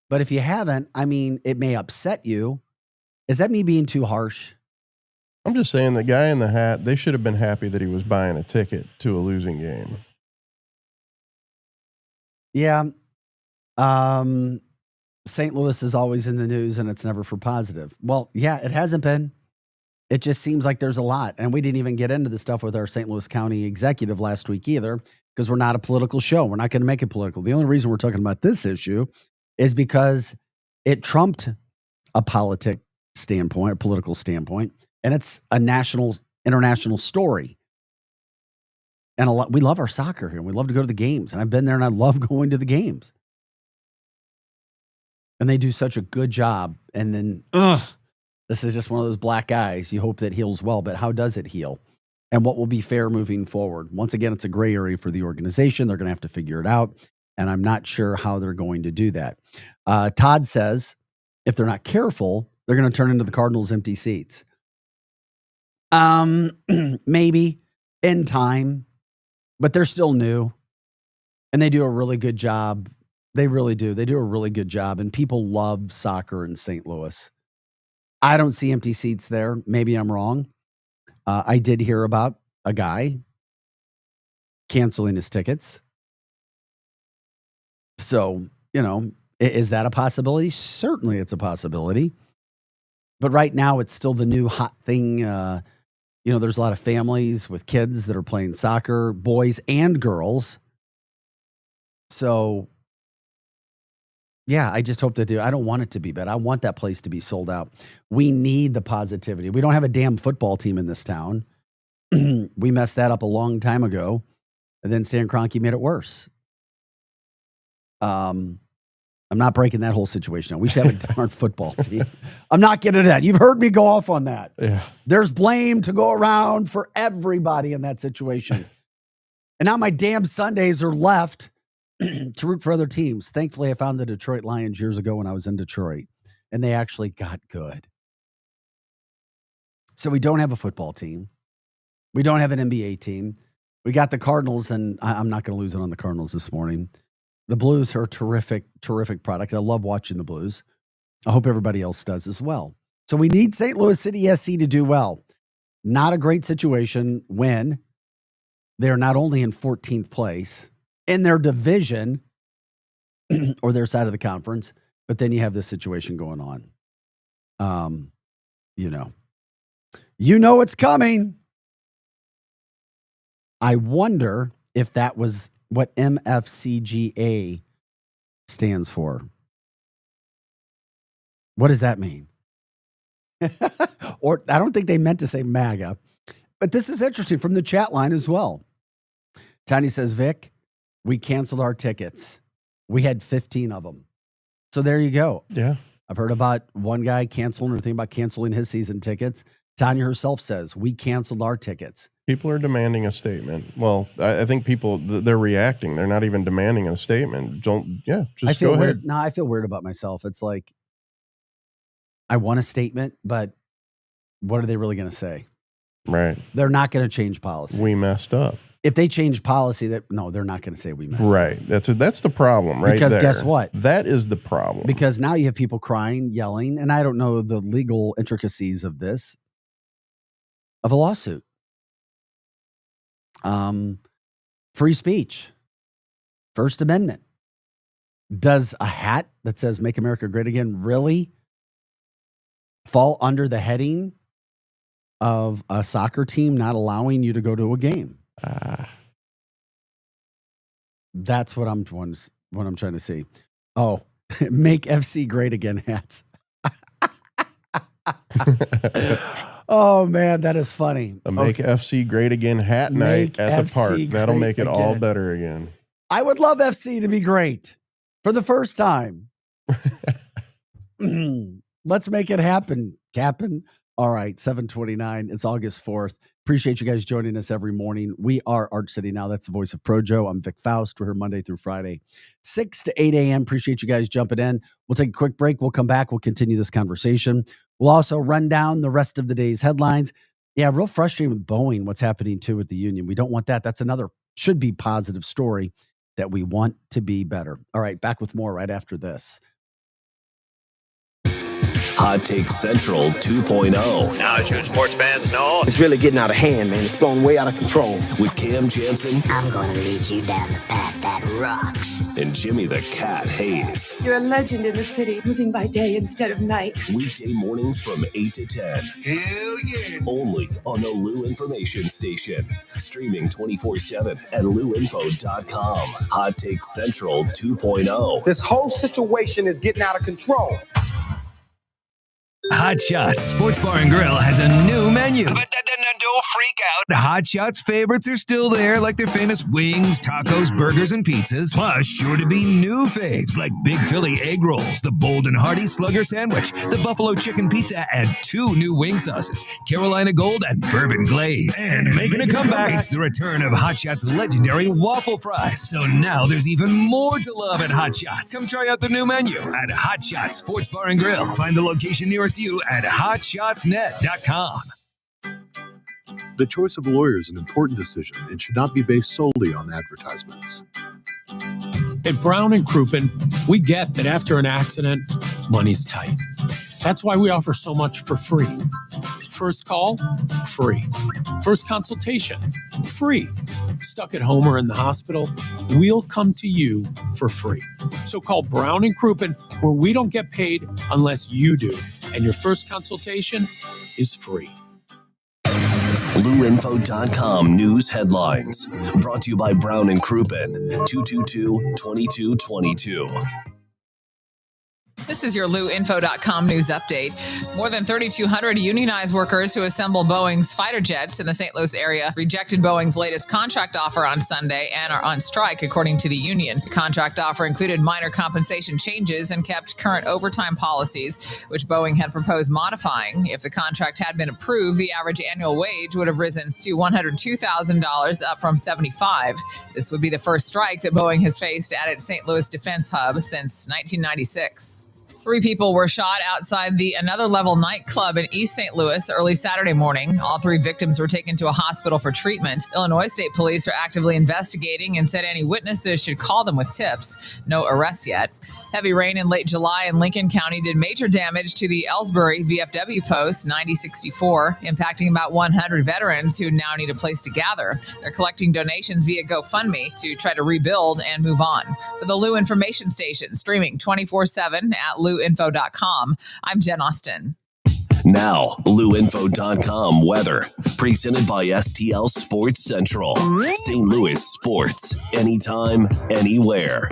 But if you haven't, it may upset you. Is that me being too harsh? I'm just saying the guy in the hat, they should have been happy that he was buying a ticket to a losing game. Yeah. St. Louis is always in the news and it's never for positive. Well, yeah, it hasn't been. It just seems like there's a lot. And we didn't even get into the stuff with our St. Louis County executive last week either, because we're not a political show. We're not going to make it political. The only reason we're talking about this issue is because it trumped a political standpoint, and it's a international story. And we love our soccer here, and we love to go to the games. And I've been there, and I love going to the games. And they do such a good job. And then, this is just one of those black eyes. You hope that heals well, but how does it heal? And what will be fair moving forward? Once again, it's a gray area for the organization. They're going to have to figure it out. And I'm not sure how they're going to do that. Todd says, if they're not careful, they're going to turn into the Cardinals' empty seats. Maybe in time, but they're still new. And they do a really good job. They really do. They do a really good job. And people love soccer in St. Louis. I don't see empty seats there. Maybe I'm wrong. I did hear about a guy canceling his tickets. So, is that a possibility? Certainly it's a possibility. But right now it's still the new hot thing. There's a lot of families with kids that are playing soccer, boys and girls. So, yeah, I just hope they do. I don't want it to be bad. I want that place to be sold out. We need the positivity. We don't have a damn football team in this town. We messed that up a long time ago. And then Stan Kroenke made it worse. I'm not breaking that whole situation down. We should have a darn football team. I'm not getting into that. You've heard me go off on that. Yeah. There's blame to go around for everybody in that situation. And now my damn Sundays are left to root for other teams. Thankfully, I found the Detroit Lions years ago when I was in Detroit, and they actually got good. So we don't have a football team. We don't have an NBA team. We got the Cardinals, and I'm not going to lose it on the Cardinals this morning. The Blues are a terrific, terrific product. I love watching the Blues. I hope everybody else does as well. So we need St. Louis City SC to do well. Not a great situation when they're not only in 14th place in their division or their side of the conference, but then you have this situation going on. You know it's coming. I wonder if that was what MFCGA stands for. What does that mean? Or I don't think they meant to say MAGA, but this is interesting from the chat line as well. Tiny says, Vic, we canceled our tickets. We had 15 of them. So there you go. Yeah. I've heard about one guy canceling or thinking about canceling his season tickets. Tanya herself says, we canceled our tickets. People are demanding a statement. Well, I think people, they're reacting. They're not even demanding a statement. Just go ahead. No, I feel weird about myself. It's like, I want a statement, but what are they really going to say? Right. They're not going to change policy. We messed up. If they change policy, they're not going to say we messed up. Right. That's the problem, right? Because guess what? That is the problem. Because now you have people crying, yelling, and I don't know the legal intricacies of this, of a lawsuit. Free speech, First Amendment. Does a hat that says Make America Great Again really fall under the heading of a soccer team not allowing you to go to a game? That's what I'm trying to see. Oh, Make FC Great Again hats. Oh, man, that is funny. Make FC Great Again hat night at the park. That'll make it all better again. I would love FC to be great for the first time. Let's make it happen, Captain. All right, 7:29. It's August 4th. Appreciate you guys joining us every morning. We are Arch City Now. That's the voice of Projo. I'm Vic Faust. We're here Monday through Friday, 6 to 8 a.m. Appreciate you guys jumping in. We'll take a quick break. We'll come back. We'll continue this conversation. We'll also run down the rest of the day's headlines. Yeah, real frustrating with Boeing, what's happening too with the union. We don't want that. That's another should be positive story that we want to be better. All right, back with more right after this. Hot Take Central 2.0. Now, as you sports fans know, it's really getting out of hand, man. It's blown way out of control. With Cam Jansen. I'm going to lead you down the path that rocks. And Jimmy the Cat Hayes. You're a legend in the city, moving by day instead of night. Weekday mornings from 8 to 10. Hell yeah. Only on the Lou Information Station. Streaming 24/7 at louinfo.com. Hot Take Central 2.0. This whole situation is getting out of control. Hot Shots Sports Bar and Grill has a new menu. But don't freak out. Hot Shots favorites are still there, like their famous wings, tacos, burgers, and pizzas. Plus, sure to be new faves like Big Philly egg rolls, the Bold and Hearty Slugger sandwich, the Buffalo chicken pizza, and 2 new wing sauces, Carolina Gold and Bourbon Glaze. And making a comeback, it's the return of Hot Shots' legendary waffle fries. So now there's even more to love at Hot Shots. Come try out the new menu at Hot Shots Sports Bar and Grill. Find the location nearest you at hotshotsnet.com. The choice of a lawyer is an important decision and should not be based solely on advertisements. At Brown & Crouppen, we get that after an accident, money's tight. That's why we offer so much for free. First call, free. First consultation, free. Stuck at home or in the hospital, we'll come to you for free. So call Brown & Crouppen, where we don't get paid unless you do. And your first consultation is free. LouInfo.com news headlines. Brought to you by Brown & Crouppen, 222-2222. This is your LouInfo.com news update. More than 3,200 unionized workers who assemble Boeing's fighter jets in the St. Louis area rejected Boeing's latest contract offer on Sunday and are on strike, according to the union. The contract offer included minor compensation changes and kept current overtime policies, which Boeing had proposed modifying. If the contract had been approved, the average annual wage would have risen to $102,000, up from $75,000. This would be the first strike that Boeing has faced at its St. Louis Defense Hub since 1996. 3 people were shot outside the Another Level nightclub in East St. Louis early Saturday morning. All 3 victims were taken to a hospital for treatment. Illinois State Police are actively investigating and said any witnesses should call them with tips. No arrests yet. Heavy rain in late July in Lincoln County did major damage to the Ellsbury VFW post 9064, impacting about 100 veterans who now need a place to gather. They're collecting donations via GoFundMe to try to rebuild and move on. For the Lou Information Station, streaming 24/7 at LouInfo.com. I'm Jen Austin. Now, LouInfo.com weather. Presented by STL Sports Central. St. Louis sports. Anytime, anywhere.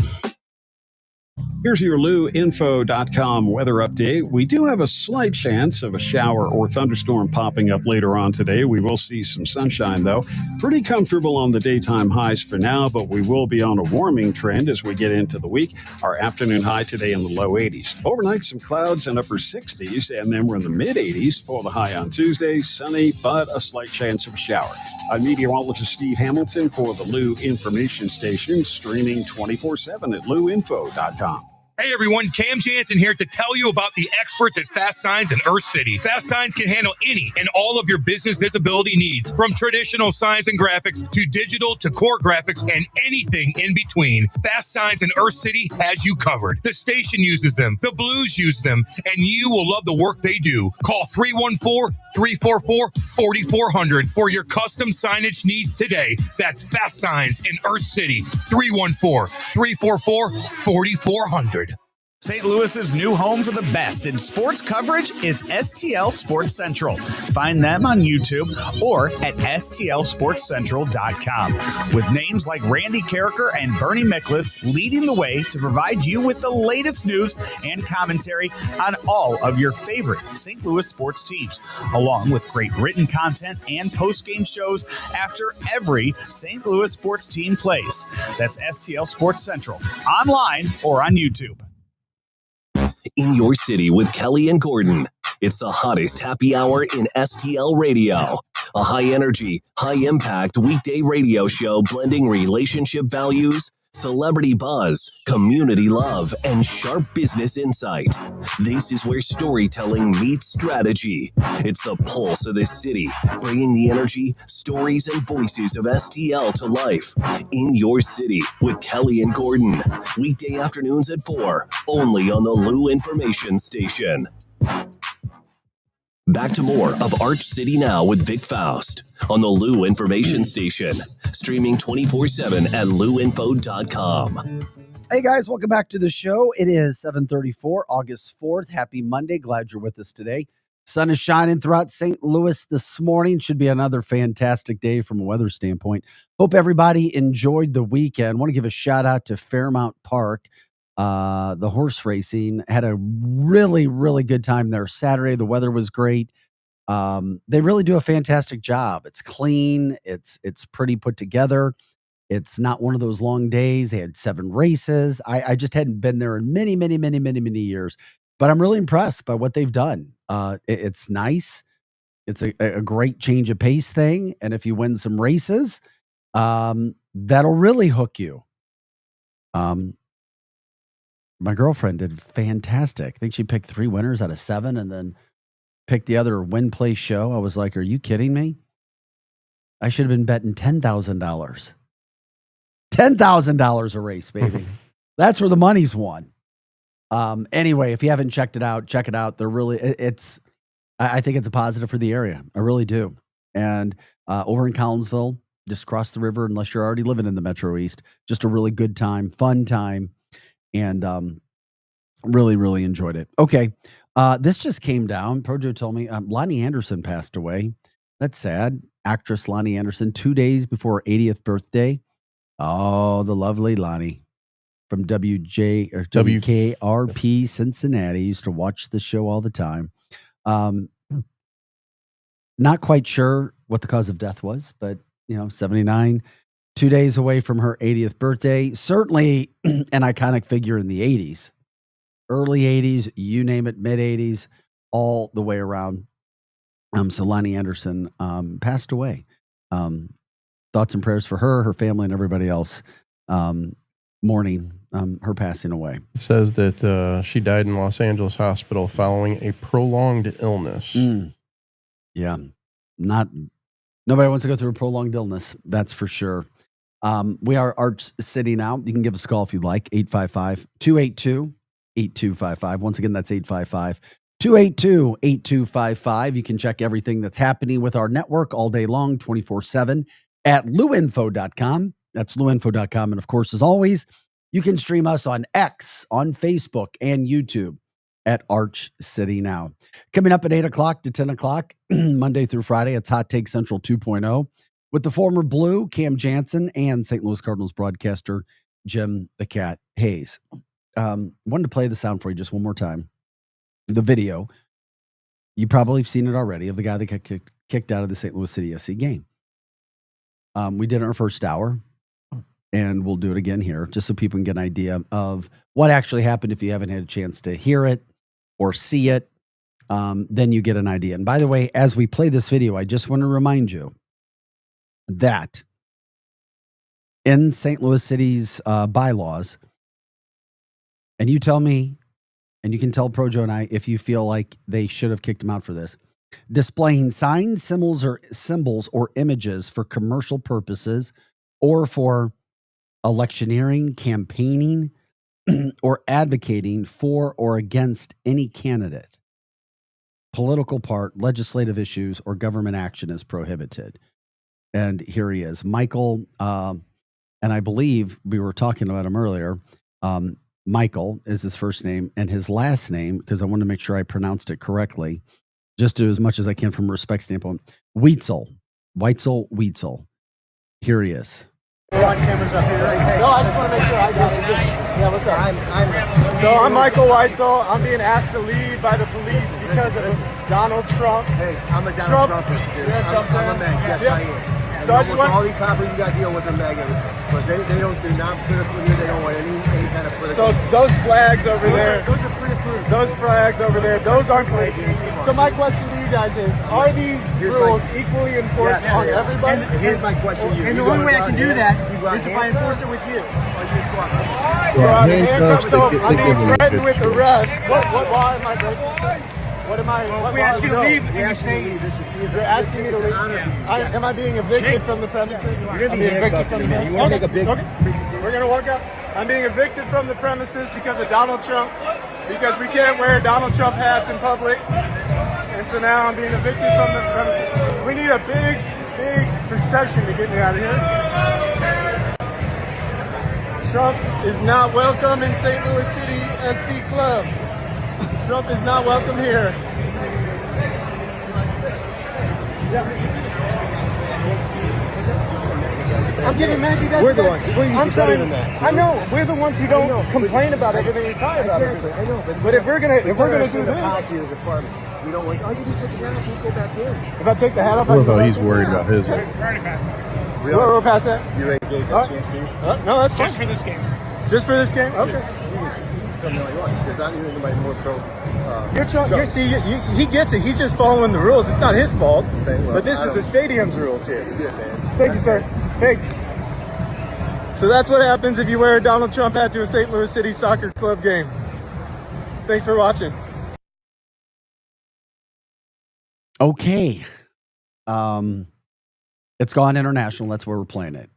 Here's your LouInfo.com weather update. We do have a slight chance of a shower or thunderstorm popping up later on today. We will see some sunshine, though. Pretty comfortable on the daytime highs for now, but we will be on a warming trend as we get into the week. Our afternoon high today in the low 80s. Overnight, some clouds and upper 60s, and then we're in the mid-80s for the high on Tuesday. Sunny, but a slight chance of a shower. I'm meteorologist Steve Hamilton for the Lou Information Station, streaming 24/7 at LouInfo.com. Hey everyone, Cam Jansen here to tell you about the experts at Fast Signs in Earth City. Fast Signs can handle any and all of your business visibility needs, from traditional signs and graphics to digital to core graphics and anything in between. Fast Signs in Earth City has you covered. The station uses them, the Blues use them, and you will love the work they do. Call 314-344-4400 for your custom signage needs today. That's Fast Signs in Earth City, 314-344-4400. St. Louis's new home for the best in sports coverage is STL Sports Central. Find them on YouTube or at stlsportscentral.com. With names like Randy Carricker and Bernie Miklasz leading the way to provide you with the latest news and commentary on all of your favorite St. Louis sports teams, along with great written content and post-game shows after every St. Louis sports team plays. That's STL Sports Central, online or on YouTube. In your city with Kelly and Gordon. It's the hottest happy hour in STL radio. A high-energy, high-impact weekday radio show blending relationship values, celebrity buzz, community love, and sharp business insight. This is where storytelling meets strategy. It's the pulse of this city, bringing the energy, stories, and voices of STL to life. In your city with Kelly and Gordon. Weekday afternoons at 4, only on the Lou Information Station. Back to more of Arch City Now with Vic Faust on the Lou Information Station. Streaming 24/7 at louinfo.com. Hey guys, welcome back to the show. It is 7:34, August 4th. Happy Monday. Glad you're with us today. Sun is shining throughout St. Louis this morning. Should be another fantastic day from a weather standpoint. Hope everybody enjoyed the weekend. Want to give a shout out to Fairmount Park. The horse racing, had a really, really good time there Saturday. The weather was great. They really do a fantastic job. It's clean. It's pretty put together. It's not one of those long days. They had 7 races. I just hadn't been there in many, many, many, many, many years, but I'm really impressed by what they've done. It's nice. It's a great change of pace thing. And if you win some races, that'll really hook you. My girlfriend did fantastic. I think she picked 3 winners out of 7 and then picked the other win play show. I was like, are you kidding me? I should have been betting $10,000. $10,000 a race, baby. That's where the money's won. Anyway, if you haven't checked it out, check it out. They're really, I think it's a positive for the area. I really do. And over in Collinsville, just across the river, unless you're already living in the Metro East, just a really good time, fun time. And really, really enjoyed it. Okay, this just came down. Projo told me Lonnie Anderson passed away. That's sad. Actress Lonnie Anderson, 2 days before her 80th birthday. Oh, the lovely Lonnie from WKRP Cincinnati. Used to watch the show all the time. Not quite sure what the cause of death was, but 79. 2 days away from her 80th birthday. Certainly an iconic figure in the 80s. Early 80s, you name it, mid 80s, all the way around. So Lonnie Anderson passed away. Thoughts and prayers for her, her family, and everybody else mourning her passing away. It says that she died in Los Angeles hospital following a prolonged illness. Yeah. Nobody wants to go through a prolonged illness. That's for sure. We are Arch City Now. You can give us a call if you'd like. 855-282-8255. Once again, that's 855-282-8255. You can check everything that's happening with our network all day long, 24/7 at louinfo.com. That's louinfo.com. And of course, as always, you can stream us on X, on Facebook, and YouTube at Arch City Now. Coming up at 8 o'clock to 10 o'clock, Monday through Friday, it's Hot Take Central 2.0. With the former Blue, Cam Jansen, and St. Louis Cardinals broadcaster, Jim the Cat Hayes. Wanted to play the sound for you just one more time. The video, you probably have seen it already, of the guy that got kicked out of the St. Louis City SC game. We did our first hour, and we'll do it again here, just so people can get an idea of what actually happened if you haven't had a chance to hear it or see it. Then you get an idea. And by the way, as we play this video, I just want to remind you that in St. Louis City's bylaws, and you tell me, and you can tell Projo and I if you feel like they should have kicked him out for this, displaying signs, symbols, or images for commercial purposes or for electioneering, campaigning, or advocating for or against any candidate, political part, legislative issues, or government action is prohibited. And here he is, Michael. And I believe we were talking about him earlier. Michael is his first name, and his last name, because I want to make sure I pronounced it correctly, just do as much as I can from a respect standpoint. Weitzel. Here he is. We're on cameras up here. No, I just want to make sure I got it. Yeah, what's up? I'm Michael Weitzel. I'm being asked to leave by the police because of Donald Trump. Hey, I'm a Donald Trumper. You're a Trump fan? I'm a man. Yes, I am. So I just want all these coppers, you got to deal with them, MAGA. But they don't do not political here. They don't want any kind of political. So those flags over there. Those are pre-approved. Those flags over there. Those aren't political. So my question to you guys is: are these rules equally enforced on everybody? Here's my question to you. And the only way I can do that is if I enforce it with you. Yeah, So I'm being threatened with arrest. What law am I breaking? What am I? If we ask you to leave, you're asking me to leave. You're asking me to leave. Am I being evicted from the premises? You're going to be evicted from the premises. You want to make a big... Okay. We're going to walk up. I'm being evicted from the premises because of Donald Trump, because we can't wear Donald Trump hats in public. And so now I'm being evicted from the premises. We need a big procession to get me out of here. Trump is not welcome in St. Louis City SC Club. Trump is not welcome here. I'm getting mad you guys. We're the ones. We're usually better than that. I know. We're the ones who don't complain about everything we cry about. Exactly. I know. But if we're gonna do this, policy of the department, we don't want. Oh, you just take the hat off and go back in. If I take the hat off, I love how he's worried about his. We're past that. You ready to give a chance to? No, that's fine. Just for this game. Just for this game? Okay. Because I need anybody more pro. He gets it. He's just following the rules. It's not his fault. But this is the stadium's rules here. Thank you, sir. Hey. So that's what happens if you wear a Donald Trump hat to a St. Louis City Soccer Club game. Thanks for watching. Okay. It's gone international. That's where we're playing it.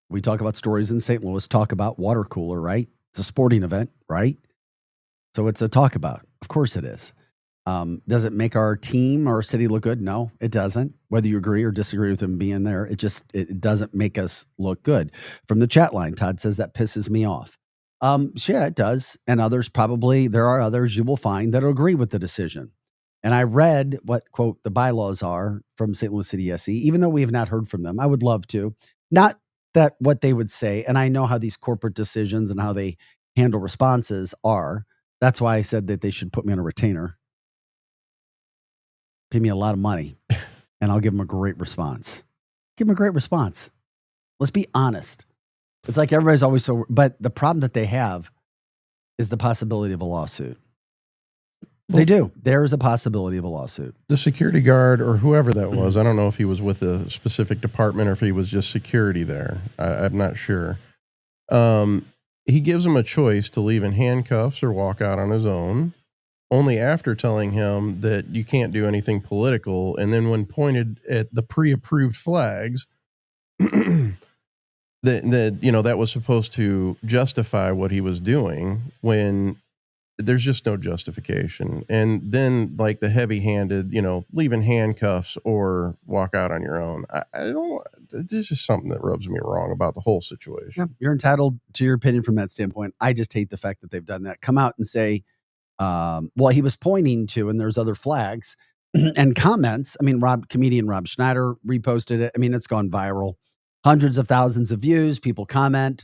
We talk about stories in St. Louis, talk about water cooler, right? It's a sporting event, right? So it's a talk about. Of course it is. Does it make our team or our city look good? No, it doesn't. Whether you agree or disagree with them being there, it doesn't make us look good. From the chat line, Todd says that pisses me off. Yeah, it does. And there are others you will find that agree with the decision. And I read what, quote, the bylaws are from St. Louis City SE, even though we have not heard from them. I would love to. Not that what they would say, and I know how these corporate decisions and how they handle responses are. That's why I said that they should put me on a retainer. Pay me a lot of money, and I'll give them a great response. Give them a great response. Let's be honest. It's like everybody's always so, but the problem that they have is the possibility of a lawsuit. They do. There is a possibility of a lawsuit. The security guard or whoever that was, I don't know if he was with a specific department or if he was just security there. I'm not sure. He gives him a choice to leave in handcuffs or walk out on his own, only after telling him that you can't do anything political. And then when pointed at the pre-approved flags, that was supposed to justify what he was doing, when there's just no justification. And then like the heavy-handed, leave in handcuffs or walk out on your own. I don't, there's just something that rubs me wrong about the whole situation. Yeah, you're entitled to your opinion from that standpoint. I just hate the fact that they've done that. Come out and say, well, he was pointing to, and there's other flags and comments. I mean, comedian Rob Schneider reposted it. I mean, it's gone viral. Hundreds of thousands of views. People comment.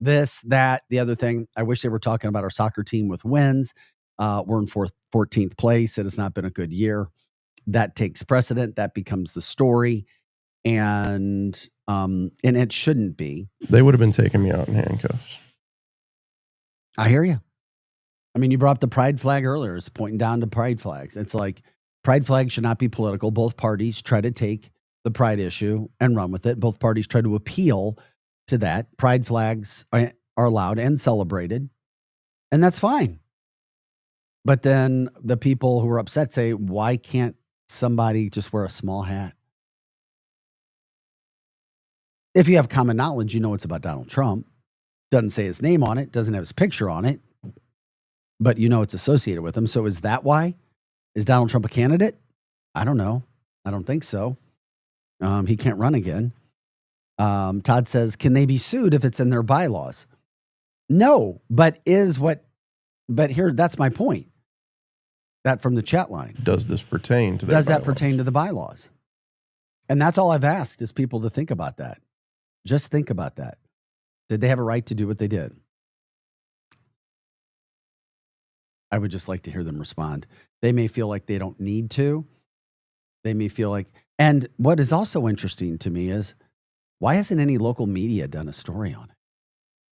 This, that, the other thing. I wish they were talking about our soccer team with wins. We're in 14th place. It has not been a good year. That takes precedent. That becomes the story. And it shouldn't be. They would have been taking me out in handcuffs. I hear you. I mean, you brought up the pride flag earlier. It's pointing down to pride flags. It's like pride flags should not be political. Both parties try to take the pride issue and run with it. Both parties try to appeal to that. Pride flags are allowed and celebrated, and that's fine. But then the people who are upset say, why can't somebody just wear a small hat? If you have common knowledge, you know it's about Donald Trump. Doesn't say his name on it, doesn't have his picture on it, but you know it's associated with him. So is that why? Is Donald Trump a candidate? I don't know. I don't think so. He can't run again. Todd says, can they be sued if it's in their bylaws? No, but here, that's my point. That from the chat line. Does this pertain to Does that pertain to the bylaws? And that's all I've asked is people to think about that. Just think about that. Did they have a right to do what they did? I would just like to hear them respond. They may feel like they don't need to. They may feel like, and what is also interesting to me is, why hasn't any local media done a story on it?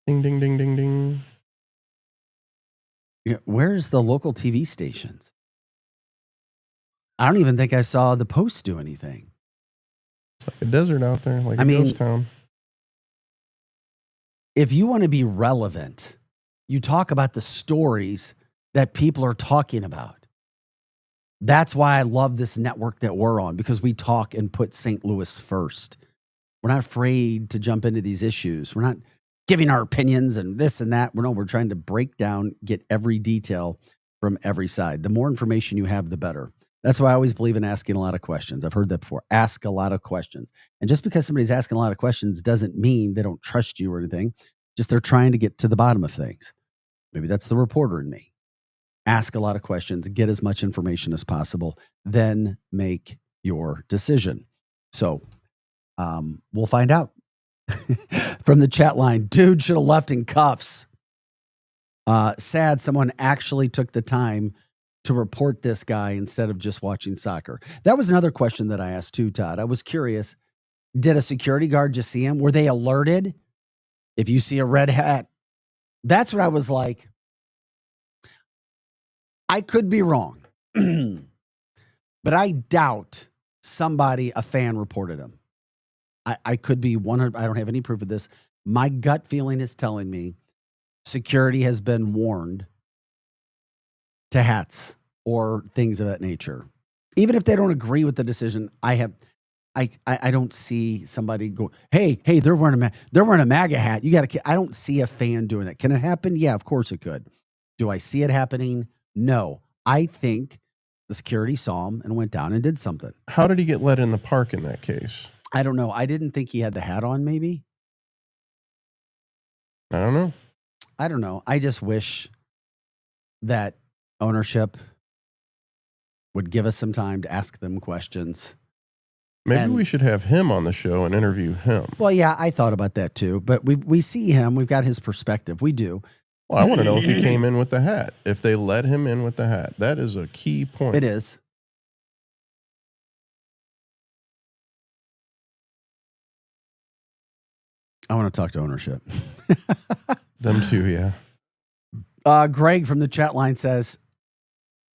Ding, ding, ding, ding, ding. Yeah, where's the local TV stations? I don't even think I saw the Post do anything. It's like a desert out there, like a ghost town. If you want to be relevant, you talk about the stories that people are talking about. That's why I love this network that we're on, because we talk and put St. Louis first. We're not afraid to jump into these issues. We're not giving our opinions and this and that. We're trying to break down, get every detail from every side. The more information you have, the better. That's why I always believe in asking a lot of questions. I've heard that before. Ask a lot of questions. And just because somebody's asking a lot of questions doesn't mean they don't trust you or anything. Just they're trying to get to the bottom of things. Maybe that's the reporter in me. Ask a lot of questions, get as much information as possible, then make your decision. So we'll find out. From the chat line, dude should have left in cuffs. Sad someone actually took the time to report this guy instead of just watching soccer. That was another question that I asked too, Todd. I was curious, did a security guard just see him? Were they alerted? If you see a red hat, that's what I was like. I could be wrong, but I doubt a fan reported him. I could be 100. I don't have any proof of this. My gut feeling is telling me security has been warned to hats or things of that nature. Even if they don't agree with the decision, I don't see somebody go, hey, they're wearing a MAGA hat. I don't see a fan doing that. Can it happen? Yeah, of course it could. Do I see it happening? No. I think the security saw him and went down and did something. How did he get let in the park in that case? I don't know. I didn't think he had the hat on, maybe. I don't know. I just wish that ownership would give us some time to ask them questions. Maybe we should have him on the show and interview him. Well, yeah, I thought about that too. But we see him. We've got his perspective. We do. Well, I want to know if he came in with the hat. If they let him in with the hat. That is a key point. It is. I want to talk to ownership. Them too, yeah. Greg from the chat line says,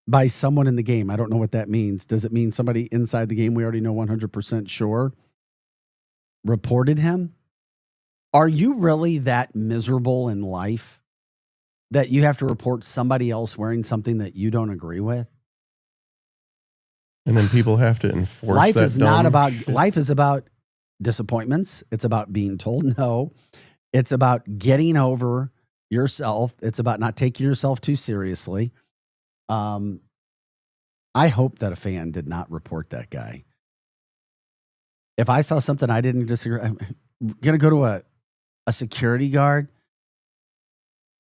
by someone in the game. I don't know what that means. Does it mean somebody inside the game we already know 100% sure reported him? Are you really that miserable in life that you have to report somebody else wearing something that you don't agree with? And then people have to enforce life that is not about shit. Life is about disappointments. It's about being told no. It's about getting over yourself. It's about not taking yourself too seriously. I hope that a fan did not report that guy. If I saw something I didn't disagree, I'm going to go to a security guard.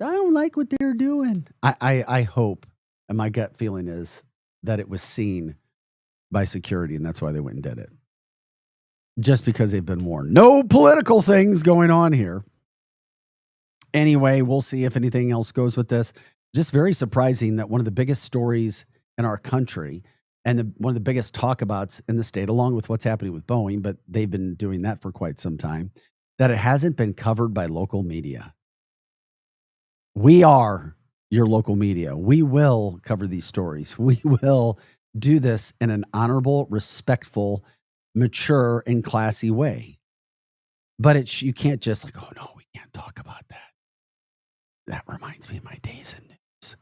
I don't like what they're doing. I hope, and my gut feeling is that it was seen by security, and that's why they went and did it. Just because they've been warned. No political things going on here. Anyway, we'll see if anything else goes with this. Just very surprising that one of the biggest stories in our country and one of the biggest talkabouts in the state, along with what's happening with Boeing, but they've been doing that for quite some time, that it hasn't been covered by local media. We are your local media. We will cover these stories. We will do this in an honorable, respectful, mature, and classy way. But you can't just like, oh no, we can't talk about that. That reminds me of my days in news.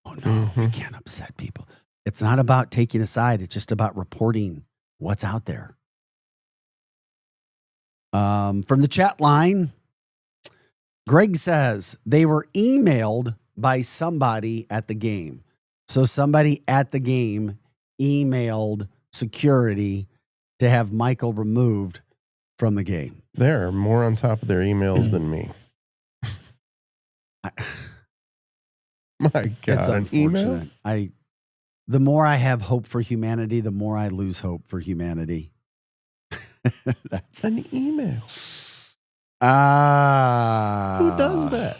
Oh no, we can't upset people. It's not about taking a side. It's just about reporting what's out there. From the chat line, Greg says they were emailed by somebody at the game. So somebody at the game emailed security to have Michael removed from the game. They're more on top of their emails than me. My God, it's an email? unfortunate. The more I have hope for humanity, the more I lose hope for humanity. That's an email. Who does that?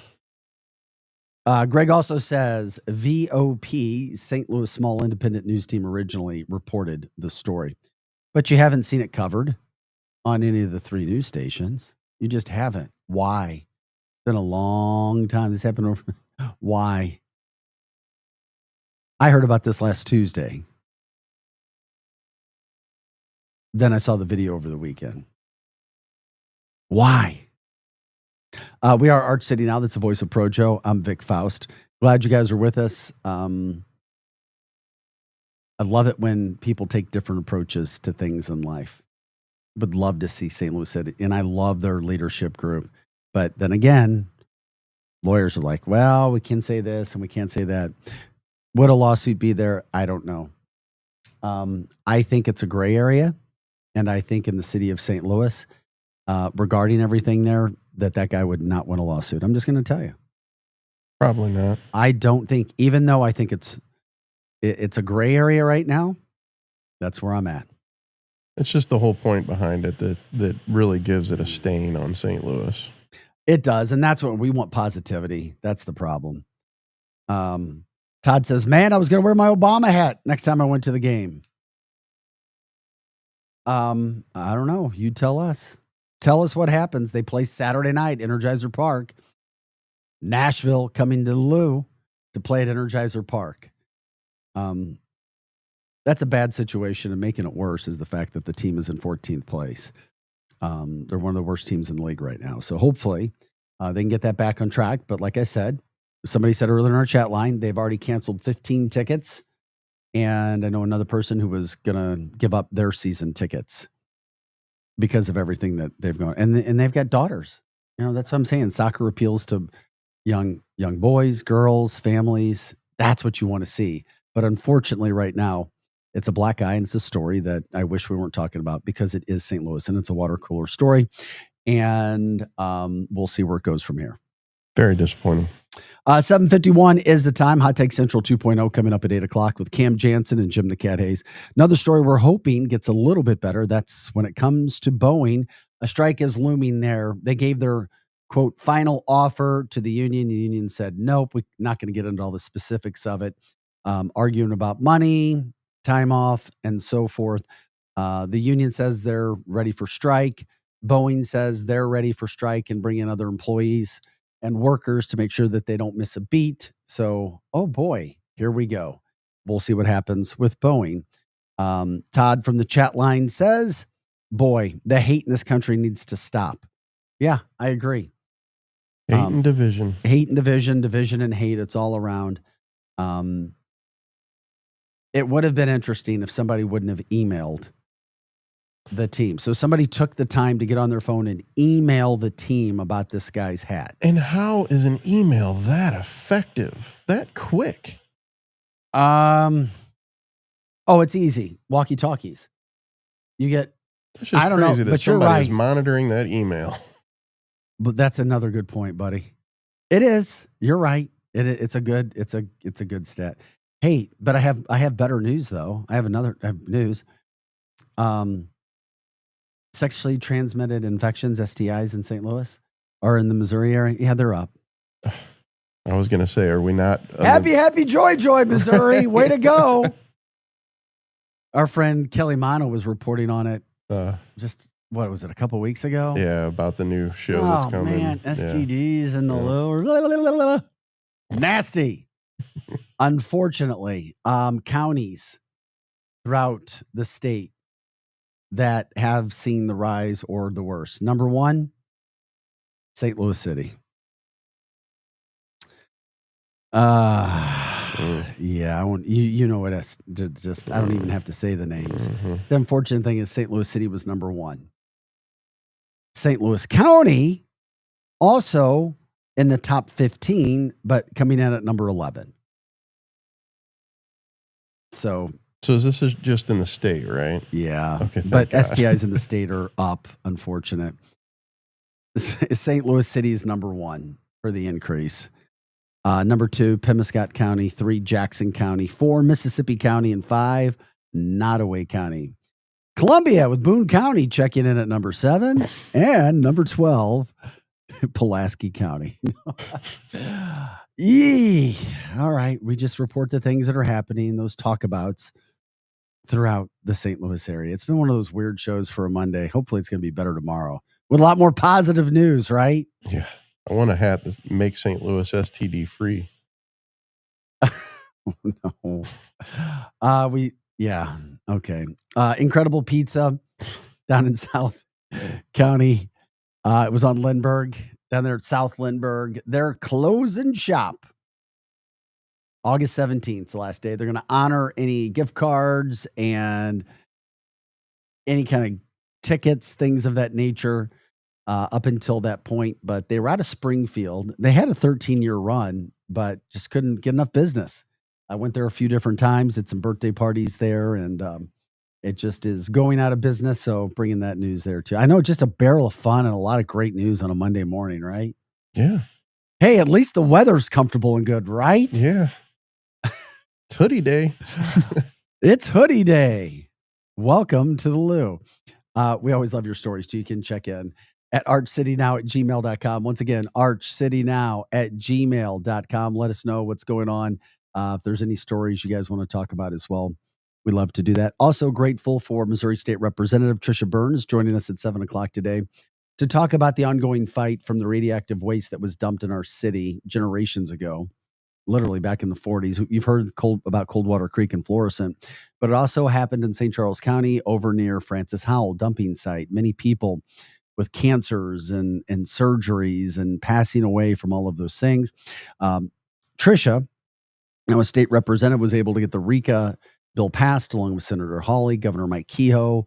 Greg also says VOP, St. Louis Small Independent News Team, originally reported the story, but you haven't seen it covered on any of the 3 news stations. You just haven't. Why? It's been a long time. This happened over. Why? I heard about this last Tuesday. Then I saw the video over the weekend. Why? We are Arch City Now. That's the voice of Projo. I'm Vic Faust. Glad you guys are with us. I love it when people take different approaches to things in life. Would love to see St. Louis City, and I love their leadership group. But then again, lawyers are like, well, we can say this and we can't say that. Would a lawsuit be there? I don't know. I think it's a gray area. And I think in the city of St. Louis, regarding everything there, that guy would not win a lawsuit. I'm just going to tell you. Probably not. I don't think, even though I think it's a gray area right now, that's where I'm at. It's just the whole point behind it that really gives it a stain on St. Louis. It does. And that's what we want, positivity. That's the problem. Todd says, man, I was going to wear my Obama hat next time I went to the game. I don't know. You tell us. Tell us what happens. They play Saturday night, Energizer Park. Nashville coming to the Lou to play at Energizer Park. That's a bad situation, and making it worse is the fact that the team is in 14th place. They're one of the worst teams in the league right now. So hopefully they can get that back on track. But like I said, somebody said earlier in our chat line, they've already canceled 15 tickets. And I know another person who was going to give up their season tickets because of everything that they've gone. And they've got daughters. You know, that's what I'm saying. Soccer appeals to young boys, girls, families. That's what you want to see. But unfortunately, right now, it's a black eye, and it's a story that I wish we weren't talking about because it is St. Louis, and it's a water cooler story. And we'll see where it goes from here. Very disappointing. 7:51 is the time. Hot Take Central 2.0 coming up at 8 o'clock with Cam Jansen and Jim the Cat Hayes. Another story we're hoping gets a little bit better. That's when it comes to Boeing. A strike is looming there. They gave their, quote, final offer to the union. The union said, nope, we're not going to get into all the specifics of it. Arguing about money, time off, and so forth. The union says they're ready for strike. Boeing says they're ready for strike and bring in other employees and workers to make sure that they don't miss a beat. So, oh boy, here we go. We'll see what happens with Boeing. Todd from the chat line says, boy, the hate in this country needs to stop. Yeah, I agree. Hate and division. Hate and division and hate. It's all around. It would have been interesting if somebody wouldn't have emailed the team. So somebody took the time to get on their phone and email the team about this guy's hat. And how is an email that effective, that quick? Oh, it's easy. Walkie-talkies. You get, I don't know, but you're right. Is monitoring that email. But that's another good point, buddy. It is. You're right. It's a good stat. Hey, but I have better news though. I have news. Sexually transmitted infections, STIs in St. Louis or in the Missouri area. Yeah, they're up. I was going to say, are we not? Happy, joy, Missouri. Way to go. Our friend Kelly Mano was reporting on it. Just, what was it, a couple weeks ago? Yeah, about the new show that's coming. Oh, man, STDs and the lower. Nasty. Unfortunately, counties throughout the state that have seen the rise or the worst. Number one, St. Louis City. Yeah, I won't. You know what? I don't even have to say the names. Mm-hmm. The unfortunate thing is St. Louis City was number one. St. Louis County also in the top 15, but coming in at number 11. So this is just in the state, right? Yeah. Okay. But God. STIs in the state are up. Unfortunate. St. Louis City is number one for the increase. Number 2, Pemiscot County. 3, Jackson County. 4, Mississippi County. And 5, Nottoway County. Columbia with Boone County checking in at number 7. And number 12, Pulaski County. Yee. All right. We just report the things that are happening, those talkabouts throughout the St. Louis area. It's been one of those weird shows for a Monday. Hopefully it's going to be better tomorrow with a lot more positive news, right? Yeah. I want a hat that makes St. Louis STD free. No. Okay. Incredible Pizza down in South County. It was on Lindbergh, down there at South Lindbergh. They're closing shop August 17th, the last day. They're going to honor any gift cards and any kind of tickets, things of that nature, up until that point. But they were out of Springfield. They had a 13-year run, but just couldn't get enough business. I went there a few different times, did some birthday parties there, and it just is going out of business. So bringing that news there too. I know, just a barrel of fun and a lot of great news on a Monday morning, right? Yeah. Hey, at least the weather's comfortable and good, right? Yeah. It's hoodie day. It's hoodie day. Welcome to the Lou. We always love your stories too. You can check in at archcitynow@gmail.com. Once again, archcitynow@gmail.com. Let us know what's going on. If there's any stories you guys want to talk about as well, we love to do that. Also grateful for Missouri State Representative Trisha Burns joining us at 7 o'clock today to talk about the ongoing fight from the radioactive waste that was dumped in our city generations ago, literally back in the 40s. You've heard about Coldwater Creek and Florissant, but it also happened in St. Charles County over near Francis Howell dumping site. Many people with cancers and surgeries and passing away from all of those things. Trisha, now a state representative, was able to get the RECA bill passed along with Senator Hawley. Governor Mike Kehoe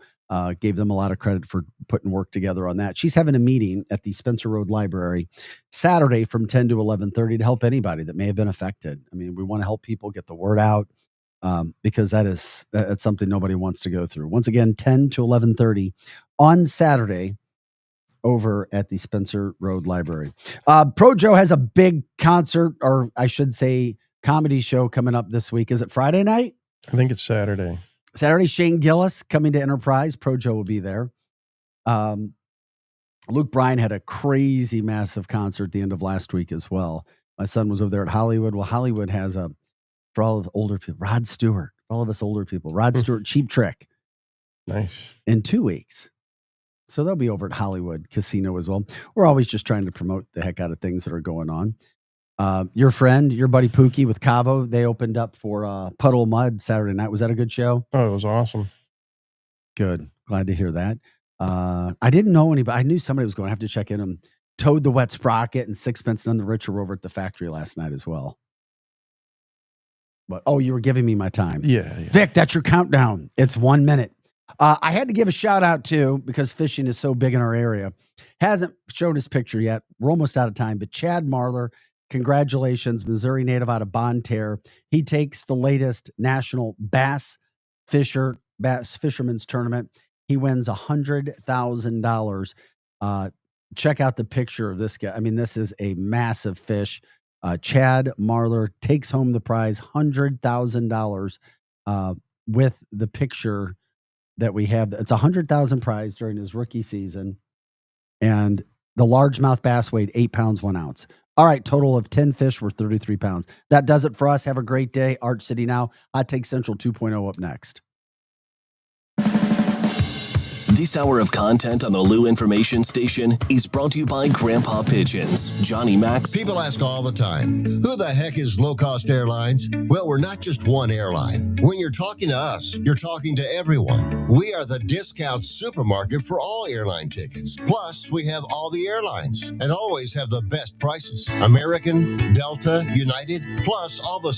gave them a lot of credit for putting work together on that. She's having a meeting at the Spencer Road Library Saturday from 10 to 11:30 to help anybody that may have been affected. I mean, we want to help people get the word out because that's something nobody wants to go through. Once again, 10 to 11:30 on Saturday over at the Spencer Road Library. Projo has a big concert, or I should say comedy show, coming up this week. Is it Friday night? I think it's Saturday. Shane Gillis coming to Enterprise. Projo will be there. Luke Bryan had a crazy, massive concert at the end of last week as well. My son was over there at Hollywood. Well, Hollywood has for all of older people, Rod Stewart, for all of us older people, Rod Stewart, Cheap Trick. Nice. In 2 weeks. So they'll be over at Hollywood Casino as well. We're always just trying to promote the heck out of things that are going on. Your friend, your buddy Pookie with Cavo, they opened up for Puddle Mud Saturday night. Was that a good show? Oh, it was awesome. Good. Glad to hear that. I didn't know anybody. I knew somebody was going to have to check in. Toad the Wet Sprocket and Sixpence None the Richer were over at the factory last night as well. But you were giving me my time. Yeah. Vic, that's your countdown. It's 1 minute. I had to give a shout out too, because fishing is so big in our area. Hasn't showed his picture yet. We're almost out of time, but Chad Marler, congratulations, Missouri native out of Bonne Terre. He takes the latest national bass fisherman's tournament. He wins $100,000. Check out the picture of this guy. I mean, this is a massive fish. Chad Marler takes home the prize, $100,000, with the picture that we have. It's $100,000 prize during his rookie season. And the largemouth bass weighed 8 pounds, 1 ounce. All right, total of 10 fish were 33 pounds. That does it for us. Have a great day. Arch City Now, Hot Take Central 2.0 up next. This hour of content on the Lou Information Station is brought to you by Grandpa Pigeons. Johnny Max. People ask all the time, who the heck is Low Cost Airlines? Well, we're not just one airline. When you're talking to us, you're talking to everyone. We are the discount supermarket for all airline tickets. Plus, we have all the airlines and always have the best prices. American, Delta, United, plus all the